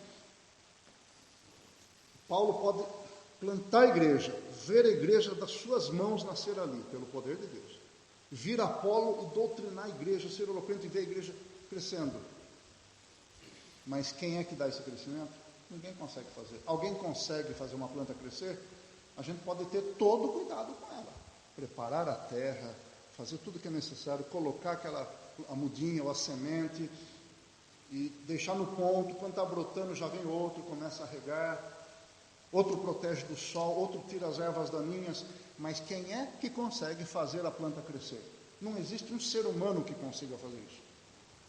Paulo pode plantar a igreja, ver a igreja das suas mãos nascer ali, pelo poder de Deus. Vir Apolo e doutrinar a igreja, ser eloquente e ver a igreja crescendo. Mas quem é que dá esse crescimento? Ninguém consegue fazer. Alguém consegue fazer uma planta crescer? A gente pode ter todo o cuidado com ela. Preparar a terra, fazer tudo o que é necessário, colocar a mudinha ou a semente e deixar no ponto. Quando está brotando já vem outro, começa a regar. Outro protege do sol, outro tira as ervas daninhas. Mas quem é que consegue fazer a planta crescer? Não existe um ser humano que consiga fazer isso.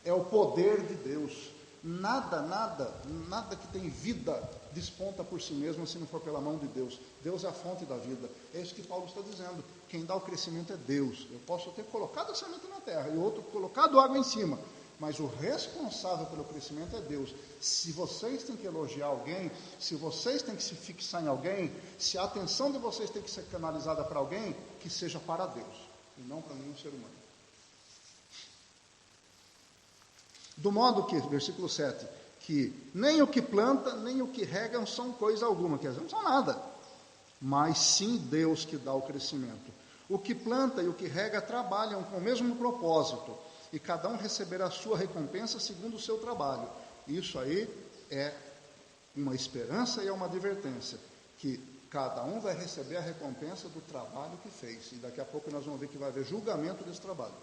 É o poder de Deus. Nada que tem vida desponta por si mesmo se não for pela mão de Deus. Deus é a fonte da vida. É isso que Paulo está dizendo. Quem dá o crescimento é Deus. Eu posso ter colocado a semente na terra e o outro colocado água em cima, mas o responsável pelo crescimento é Deus. Se vocês têm que elogiar alguém, se vocês têm que se fixar em alguém, se a atenção de vocês tem que ser canalizada para alguém, que seja para Deus e não para nenhum ser humano. Do modo que, versículo 7, que nem o que planta, nem o que rega são coisa alguma, quer dizer, não são nada, mas sim Deus que dá o crescimento. O que planta e o que rega trabalham com o mesmo propósito, e cada um receberá a sua recompensa segundo o seu trabalho. Isso aí é uma esperança e é uma advertência, que cada um vai receber a recompensa do trabalho que fez. E daqui a pouco nós vamos ver que vai haver julgamento desse trabalho.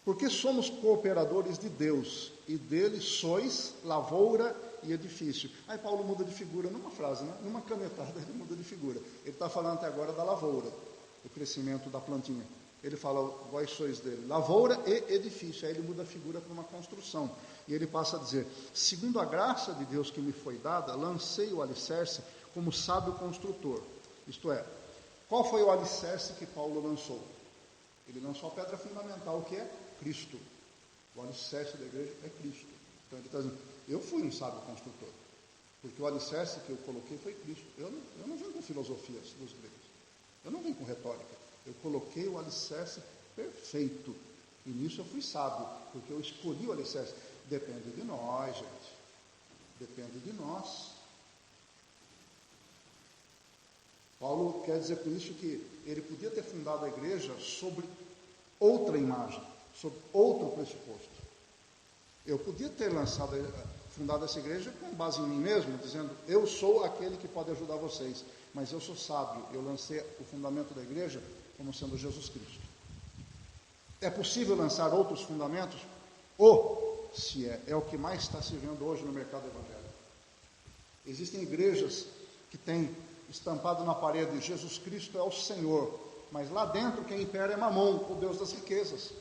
Porque somos cooperadores de Deus, e dele sois lavoura e edifício. Aí Paulo muda de figura numa frase, né? Numa canetada ele muda de figura. Ele está falando até agora da lavoura, do crescimento da plantinha. Ele fala, vós sois dele, lavoura e edifício. Aí ele muda a figura para uma construção. E ele passa a dizer, segundo a graça de Deus que me foi dada, lancei o alicerce como sábio construtor. Isto é, qual foi o alicerce que Paulo lançou? Ele lançou a pedra fundamental, que é Cristo. O alicerce da igreja é Cristo. Então ele está dizendo, eu fui um sábio construtor, porque o alicerce que eu coloquei foi Cristo. Eu não venho com filosofias dos gregos, eu não venho com retórica, eu coloquei o alicerce perfeito, e nisso eu fui sábio, porque eu escolhi o alicerce. Depende de nós, gente, depende de nós. Paulo quer dizer com isso que ele podia ter fundado a igreja sobre outra imagem, sobre outro pressuposto. Eu podia ter fundado essa igreja com base em mim mesmo, dizendo, eu sou aquele que pode ajudar vocês, mas eu sou sábio, eu lancei o fundamento da igreja como sendo Jesus Cristo. É possível lançar outros fundamentos? Se é o que mais está se vendo hoje no mercado evangélico. Existem igrejas que têm estampado na parede, Jesus Cristo é o Senhor, mas lá dentro quem impera é Mamon, o Deus das riquezas.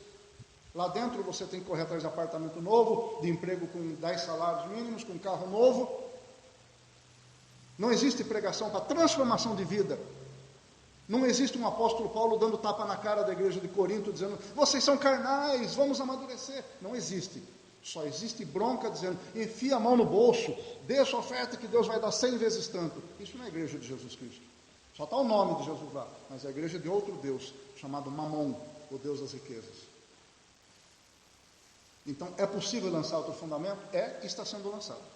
Lá dentro você tem que correr atrás de apartamento novo, de emprego com 10 salários mínimos, com carro novo. Não existe pregação para transformação de vida. Não existe um apóstolo Paulo dando tapa na cara da igreja de Corinto, dizendo, vocês são carnais, vamos amadurecer. Não existe. Só existe bronca dizendo, enfia a mão no bolso, dê a sua oferta que Deus vai dar 100 vezes tanto. Isso não é a igreja de Jesus Cristo. Só está o nome de Jesus lá, mas é a igreja de outro Deus, chamado Mamon, o Deus das riquezas. Então, é possível lançar outro fundamento? É, e está sendo lançado.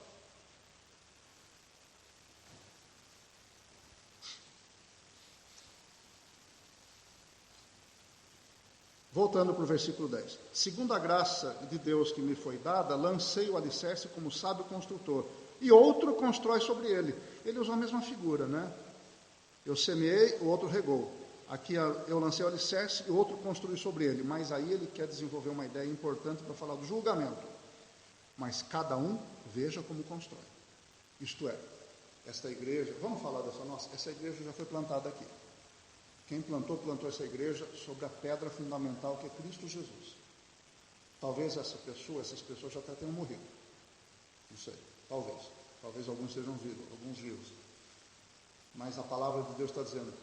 Voltando para o versículo 10. Segundo a graça de Deus que me foi dada, lancei o alicerce como sábio construtor, e outro constrói sobre ele. Ele usa a mesma figura, né? Eu semeei, o outro regou. Aqui eu lancei o alicerce e o outro construiu sobre ele. Mas aí ele quer desenvolver uma ideia importante para falar do julgamento. Mas cada um veja como constrói. Isto é, esta igreja, vamos falar dessa nossa? Essa igreja já foi plantada aqui. Quem plantou essa igreja sobre a pedra fundamental que é Cristo Jesus. Talvez essas pessoas já até tenham morrido. Não sei, talvez. Talvez alguns sejam vivos, alguns vivos. Mas a palavra de Deus está dizendo,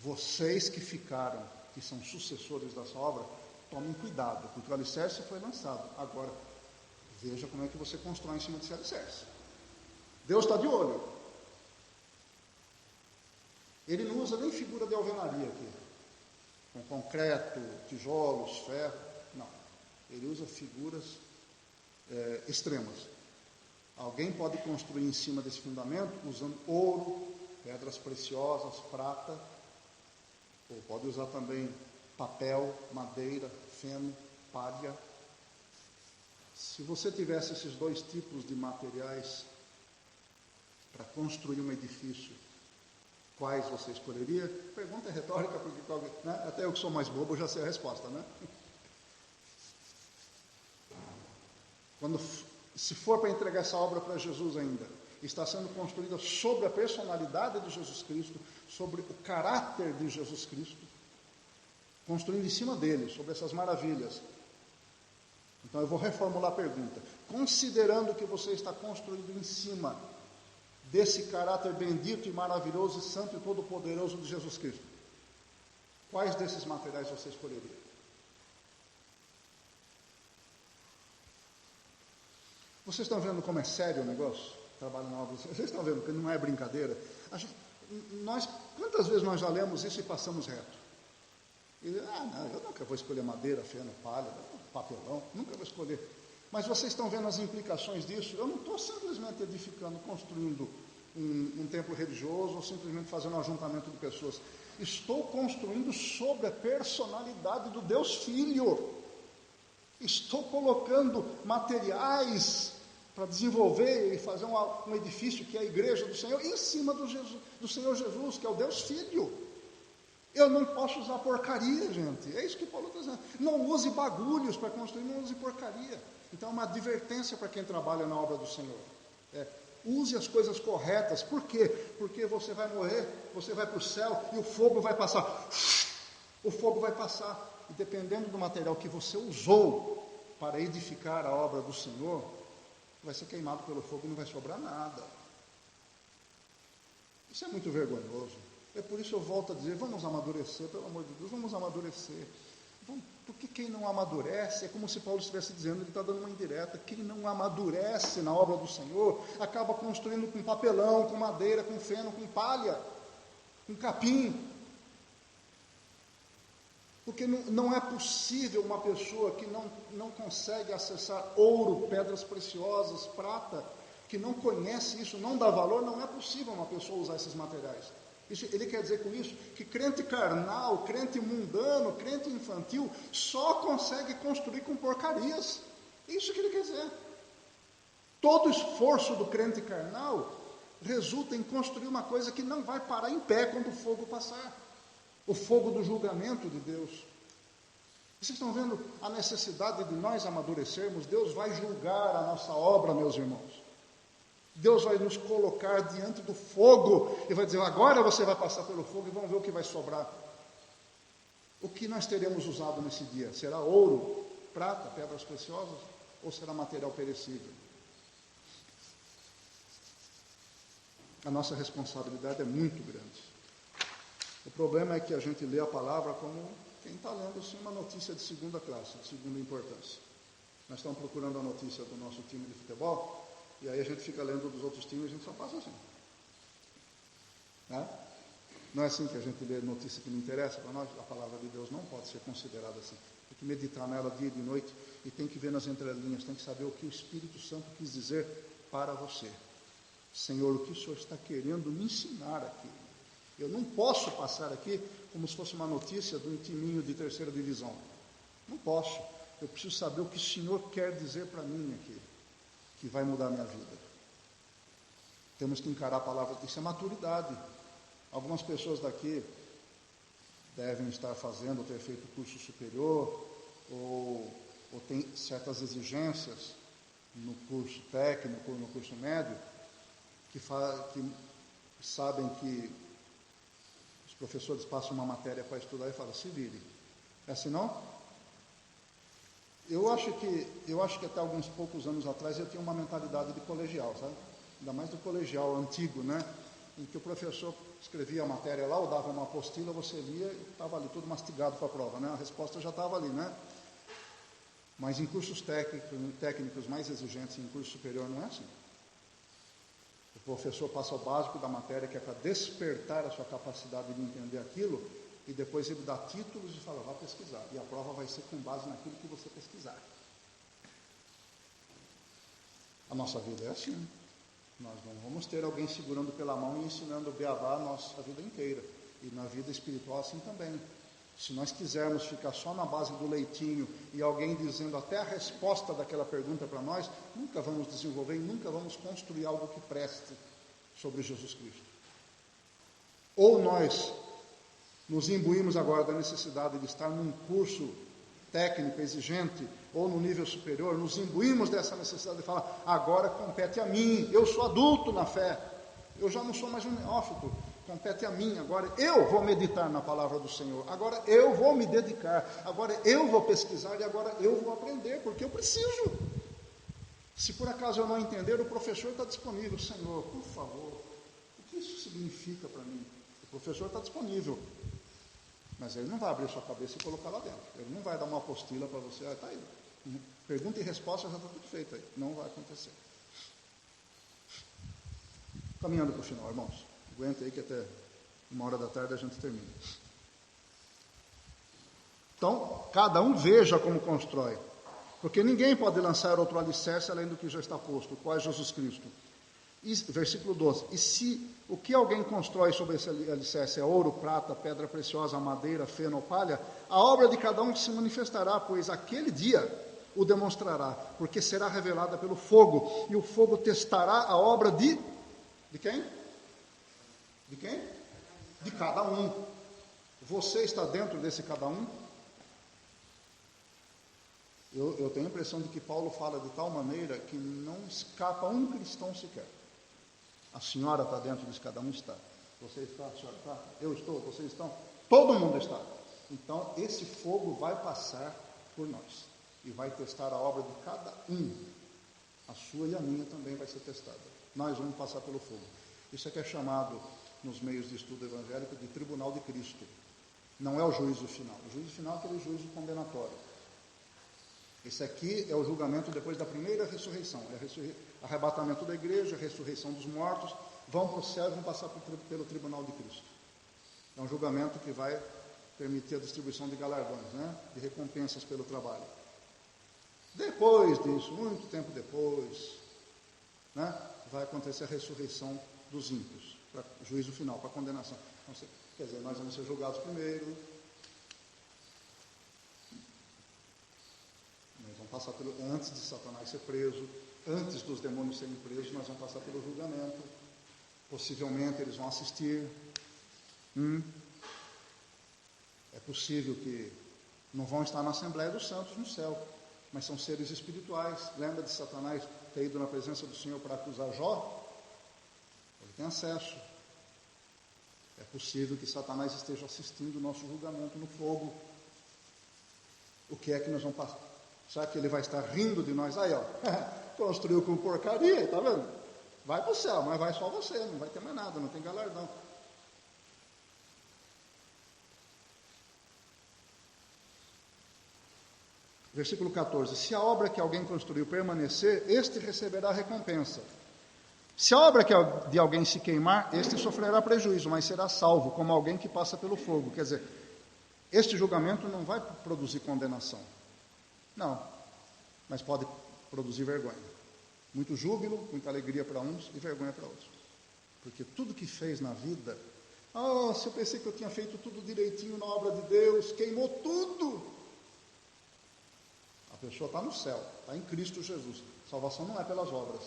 vocês que ficaram, que são sucessores dessa obra, tomem cuidado, porque o alicerce foi lançado. Agora, veja como é que você constrói em cima desse alicerce. Deus está de olho. Ele não usa nem figura de alvenaria aqui, com concreto, tijolos, ferro, não. Ele usa figuras extremas. Alguém pode construir em cima desse fundamento usando ouro, pedras preciosas, prata, ou pode usar também papel, madeira, feno, palha. Se você tivesse esses dois tipos de materiais para construir um edifício, quais você escolheria? Pergunta retórica, porque né? Até eu que sou mais bobo já sei a resposta, né? Se for para entregar essa obra para Jesus ainda, está sendo construída sobre a personalidade de Jesus Cristo, sobre o caráter de Jesus Cristo, construindo em cima dele, sobre essas maravilhas. Então eu vou reformular a pergunta. Considerando que você está construindo em cima desse caráter bendito e maravilhoso e santo e todo-poderoso de Jesus Cristo, quais desses materiais você escolheria? Vocês estão vendo como é sério o negócio? Trabalho na obra. Vocês estão vendo que não é brincadeira? Quantas vezes nós já lemos isso e passamos reto? Não, eu nunca vou escolher madeira, feno, palha, papelão, nunca vou escolher. Mas vocês estão vendo as implicações disso? Eu não estou simplesmente edificando, construindo um templo religioso ou simplesmente fazendo um ajuntamento de pessoas. Estou construindo sobre a personalidade do Deus Filho. Estou colocando materiais para desenvolver e fazer um edifício que é a igreja do Senhor, em cima do Senhor Jesus, que é o Deus Filho. Eu não posso usar porcaria, gente. É isso que Paulo está dizendo. Não use bagulhos para construir, não use porcaria. Então é uma advertência para quem trabalha na obra do Senhor. Use as coisas corretas. Por quê? Porque você vai morrer, você vai para o céu e o fogo vai passar. O fogo vai passar. E dependendo do material que você usou para edificar a obra do Senhor, vai ser queimado pelo fogo e não vai sobrar nada. Isso é muito vergonhoso. É por isso eu volto a dizer, vamos amadurecer, pelo amor de Deus, vamos amadurecer. Porque quem não amadurece, é como se Paulo estivesse dizendo, ele está dando uma indireta, quem não amadurece na obra do Senhor, acaba construindo com papelão, com madeira, com feno, com palha, com capim. Porque não é possível uma pessoa que não consegue acessar ouro, pedras preciosas, prata, que não conhece isso, não dá valor, não é possível uma pessoa usar esses materiais. Ele quer dizer com isso que crente carnal, crente mundano, crente infantil, só consegue construir com porcarias. É isso que ele quer dizer. Todo esforço do crente carnal resulta em construir uma coisa que não vai parar em pé quando o fogo passar. O fogo do julgamento de Deus. Vocês estão vendo a necessidade de nós amadurecermos? Deus vai julgar a nossa obra, meus irmãos. Deus vai nos colocar diante do fogo e vai dizer, agora você vai passar pelo fogo e vamos ver o que vai sobrar. O que nós teremos usado nesse dia? Será ouro, prata, pedras preciosas ou será material perecível? A nossa responsabilidade é muito grande. O problema é que a gente lê a palavra como quem está lendo assim, uma notícia de segunda classe, de segunda importância. Nós estamos procurando a notícia do nosso time de futebol, e aí a gente fica lendo dos outros times e a gente só passa assim. Né? Não é assim que a gente lê notícia que não interessa para nós? A palavra de Deus não pode ser considerada assim. Tem que meditar nela dia e de noite e tem que ver nas entrelinhas, tem que saber o que o Espírito Santo quis dizer para você. Senhor, o que o Senhor está querendo me ensinar aqui? Eu não posso passar aqui como se fosse uma notícia de um timinho de terceira divisão. Não posso. Eu preciso saber o que o Senhor quer dizer para mim aqui, que vai mudar a minha vida. Temos que encarar a palavra, isso é maturidade. Algumas pessoas daqui devem estar fazendo, ou ter feito curso superior, ou tem certas exigências no curso técnico, no curso médio, que sabem que os professores passam uma matéria para estudar e falam, se vire. É assim não? Eu acho que até alguns poucos anos atrás eu tinha uma mentalidade de colegial, sabe? Ainda mais do colegial antigo, né? Em que o professor escrevia a matéria lá, ou dava uma apostila, você lia e estava ali tudo mastigado para a prova, né? A resposta já estava ali, né? Mas em cursos técnicos mais exigentes, em curso superior, não é assim. O professor passa o básico da matéria, que é para despertar a sua capacidade de entender aquilo, e depois ele dá títulos e fala, vá pesquisar. E a prova vai ser com base naquilo que você pesquisar. A nossa vida é assim. Nós não vamos ter alguém segurando pela mão e ensinando o beabá a nossa vida inteira. E na vida espiritual assim também. Se nós quisermos ficar só na base do leitinho e alguém dizendo até a resposta daquela pergunta para nós, nunca vamos desenvolver e nunca vamos construir algo que preste sobre Jesus Cristo. Ou nós nos imbuímos agora da necessidade de estar num curso técnico exigente ou no nível superior, nos imbuímos dessa necessidade de falar, agora compete a mim, eu sou adulto na fé, eu já não sou mais um neófito, compete a mim, agora eu vou meditar na palavra do Senhor, agora eu vou me dedicar, agora eu vou pesquisar e agora eu vou aprender, porque eu preciso. Se por acaso eu não entender, o professor está disponível. Senhor, por favor, o que isso significa para mim? O professor está disponível, mas ele não vai abrir sua cabeça e colocar lá dentro, ele não vai dar uma apostila para você, está aí, pergunta e resposta já está tudo feito aí, não vai acontecer. Caminhando para o final, irmãos, aguenta aí que até 13h a gente termina. Então, cada um veja como constrói, porque ninguém pode lançar outro alicerce além do que já está posto, qual é Jesus Cristo. E, versículo 12, e se o que alguém constrói sobre esse alicerce é ouro, prata, pedra preciosa, madeira, feno ou palha, a obra de cada um se manifestará, pois aquele dia o demonstrará, porque será revelada pelo fogo, e o fogo testará a obra de quem? De quem? De cada um. Você está dentro desse cada um? Eu tenho a impressão de que Paulo fala de tal maneira que não escapa um cristão sequer. A senhora está dentro desse cada um? Está. Você está, a senhora está? Eu estou, vocês estão? Todo mundo está. Então, esse fogo vai passar por nós e vai testar a obra de cada um. A sua e a minha também vai ser testada. Nós vamos passar pelo fogo. Isso é que é chamado, nos meios de estudo evangélico, de tribunal de Cristo. Não é o juízo final. O juízo final é aquele juízo condenatório. Esse aqui é o julgamento depois da primeira ressurreição. É arrebatamento da igreja, a ressurreição dos mortos. Vão para o céu e vão passar pelo tribunal de Cristo. É um julgamento que vai permitir a distribuição de galardões, né? De recompensas pelo trabalho. Depois disso, muito tempo depois, né? Vai acontecer a ressurreição dos ímpios, para juízo final, para condenação. Então, quer dizer, nós vamos ser julgados primeiro, nós vamos passar antes de Satanás ser preso, antes dos demônios serem presos, nós vamos passar pelo julgamento, possivelmente eles vão assistir. É possível que não vão estar na Assembleia dos Santos no céu, mas são seres espirituais. Lembra de Satanás ter ido na presença do Senhor para acusar Jó? Ele tem acesso. É possível que Satanás esteja assistindo o nosso julgamento no fogo. O que é que nós vamos passar? Será que ele vai estar rindo de nós? Aí, ó, construiu com porcaria, tá vendo? Vai para o céu, mas vai só você, não vai ter mais nada, não tem galardão. Versículo 14. Se a obra que alguém construiu permanecer, este receberá recompensa. Se a obra de alguém se queimar, este sofrerá prejuízo, mas será salvo, como alguém que passa pelo fogo. Quer dizer, este julgamento não vai produzir condenação. Não, mas pode produzir vergonha. Muito júbilo, muita alegria para uns e vergonha para outros. Porque tudo que fez na vida, se eu pensei que eu tinha feito tudo direitinho na obra de Deus, queimou tudo. A pessoa está no céu, está em Cristo Jesus. Salvação não é pelas obras,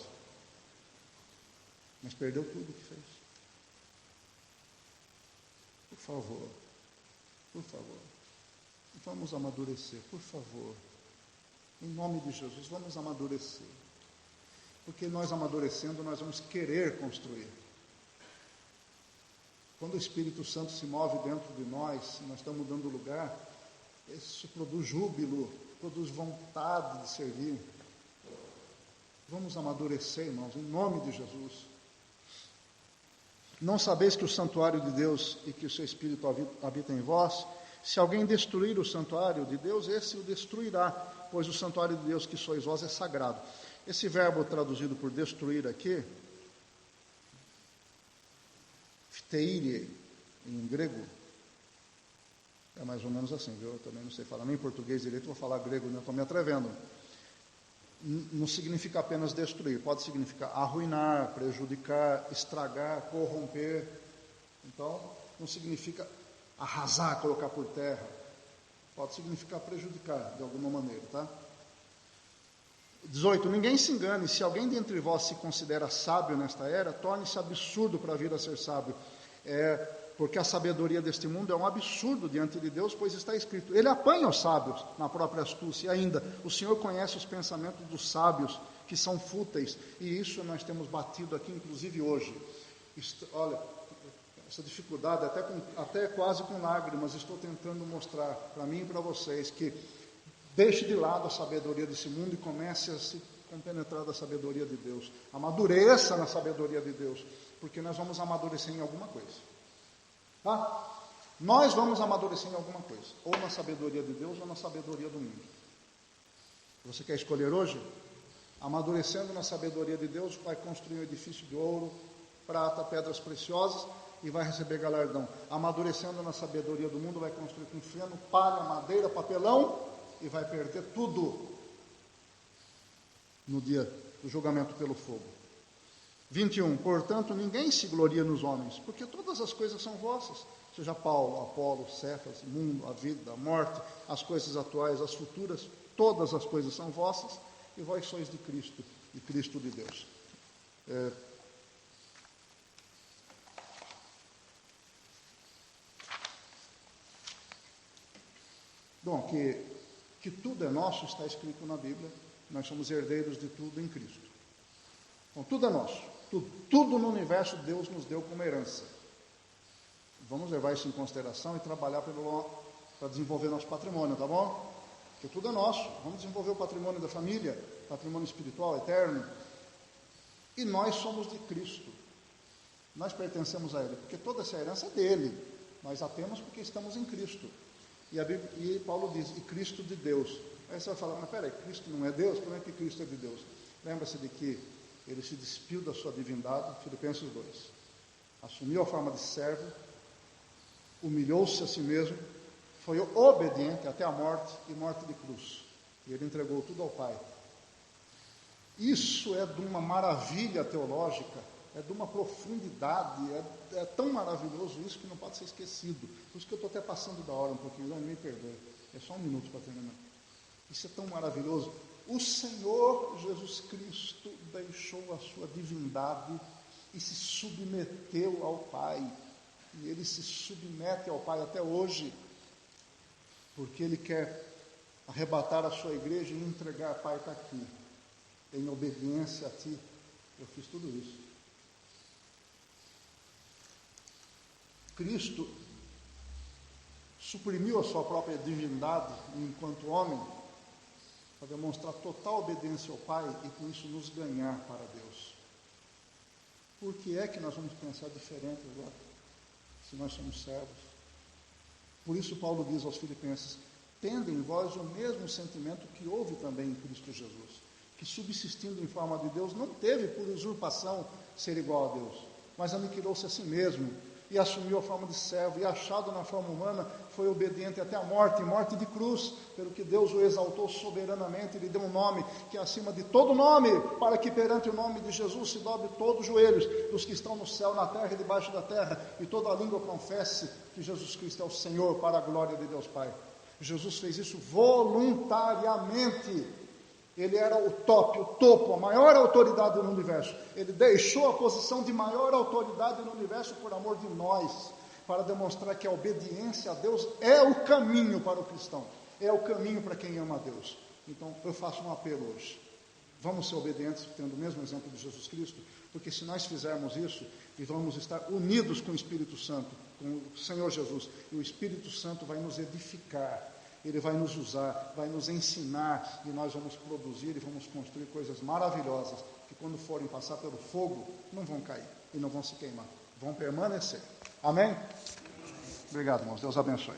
mas perdeu tudo o que fez. Por favor, vamos amadurecer, por favor. Em nome de Jesus, vamos amadurecer. Porque nós amadurecendo, nós vamos querer construir. Quando o Espírito Santo se move dentro de nós estamos dando lugar, isso produz júbilo, produz vontade de servir. Vamos amadurecer, irmãos, em nome de Jesus. Não sabeis que o santuário de Deus e que o seu Espírito habita em vós? Se alguém destruir o santuário de Deus, esse o destruirá, pois o santuário de Deus que sois vós é sagrado. Esse verbo traduzido por destruir aqui, phteirie, em grego, é mais ou menos assim, viu? Eu também não sei falar nem português direito, vou falar grego, não estou me atrevendo. Não significa apenas destruir, pode significar arruinar, prejudicar, estragar, corromper. Então, não significa arrasar, colocar por terra. Pode significar prejudicar de alguma maneira, tá? 18. Ninguém se engane, se alguém dentre vós se considera sábio nesta era, torne-se absurdo para vir a ser sábio. Porque a sabedoria deste mundo é um absurdo diante de Deus, pois está escrito, ele apanha os sábios na própria astúcia. E ainda, o Senhor conhece os pensamentos dos sábios, que são fúteis, e isso nós temos batido aqui, inclusive hoje. Olha, essa dificuldade, até quase com lágrimas, estou tentando mostrar para mim e para vocês, que deixe de lado a sabedoria desse mundo e comece a se compenetrar da sabedoria de Deus. Amadureça na sabedoria de Deus, porque nós vamos amadurecer em alguma coisa. Tá? Nós vamos amadurecer em alguma coisa, ou na sabedoria de Deus ou na sabedoria do mundo. Você quer escolher hoje? Amadurecendo na sabedoria de Deus, vai construir um edifício de ouro, prata, pedras preciosas e vai receber galardão. Amadurecendo na sabedoria do mundo, vai construir com feno, palha, madeira, papelão e vai perder tudo no dia do julgamento pelo fogo. 21. Portanto, ninguém se gloria nos homens, porque todas as coisas são vossas, seja Paulo, Apolo, Cefas, mundo, a vida, a morte, as coisas atuais, as futuras, todas as coisas são vossas, e vós sois de Cristo de Deus. Bom, que tudo é nosso está escrito na Bíblia, nós somos herdeiros de tudo em Cristo. Então, tudo é nosso, tudo no universo Deus nos deu como herança. Vamos levar isso em consideração e trabalhar para desenvolver nosso patrimônio, tá bom? Porque tudo é nosso, vamos desenvolver o patrimônio da família, patrimônio espiritual, eterno. E nós somos de Cristo, nós pertencemos a Ele, porque toda essa herança é dele, nós a temos porque estamos em Cristo. E Paulo diz, e Cristo de Deus. Aí você vai falar, mas peraí, Cristo não é Deus? Como é que Cristo é de Deus? Lembra-se de que ele se despiu da sua divindade, Filipenses 2. Assumiu a forma de servo, humilhou-se a si mesmo, foi obediente até a morte e morte de cruz. E ele entregou tudo ao Pai. Isso é de uma maravilha teológica, é de uma profundidade, é tão maravilhoso isso que não pode ser esquecido. Por isso que eu estou até passando da hora um pouquinho, não me perdoe. É só um minuto para terminar. Isso é tão maravilhoso. O Senhor Jesus Cristo deixou a sua divindade e se submeteu ao Pai. E Ele se submete ao Pai até hoje, porque Ele quer arrebatar a sua igreja e entregar, Pai, está aqui, em obediência a Ti. Eu fiz tudo isso. Cristo suprimiu a sua própria divindade enquanto homem para demonstrar total obediência ao Pai e com isso nos ganhar para Deus. Por que é que nós vamos pensar diferente agora, se nós somos servos? Por isso Paulo diz aos Filipenses, tende em vós o mesmo sentimento que houve também em Cristo Jesus, que subsistindo em forma de Deus, não teve por usurpação ser igual a Deus, mas aniquilou-se a si mesmo, e assumiu a forma de servo, e achado na forma humana, foi obediente até a morte, e morte de cruz, pelo que Deus o exaltou soberanamente, e lhe deu um nome que é acima de todo nome, para que perante o nome de Jesus se dobre todos os joelhos, dos que estão no céu, na terra e debaixo da terra, e toda a língua confesse que Jesus Cristo é o Senhor, para a glória de Deus Pai. Jesus fez isso voluntariamente. Ele era o topo, a maior autoridade no universo. Ele deixou a posição de maior autoridade no universo por amor de nós, para demonstrar que a obediência a Deus é o caminho para o cristão, é o caminho para quem ama a Deus. Então eu faço um apelo hoje, vamos ser obedientes, tendo o mesmo exemplo de Jesus Cristo, porque se nós fizermos isso, e vamos estar unidos com o Espírito Santo, com o Senhor Jesus, e o Espírito Santo vai nos edificar, Ele vai nos usar, vai nos ensinar, e nós vamos produzir e vamos construir coisas maravilhosas, que quando forem passar pelo fogo, não vão cair e não vão se queimar, vão permanecer. Amém? Obrigado, irmãos. Deus abençoe.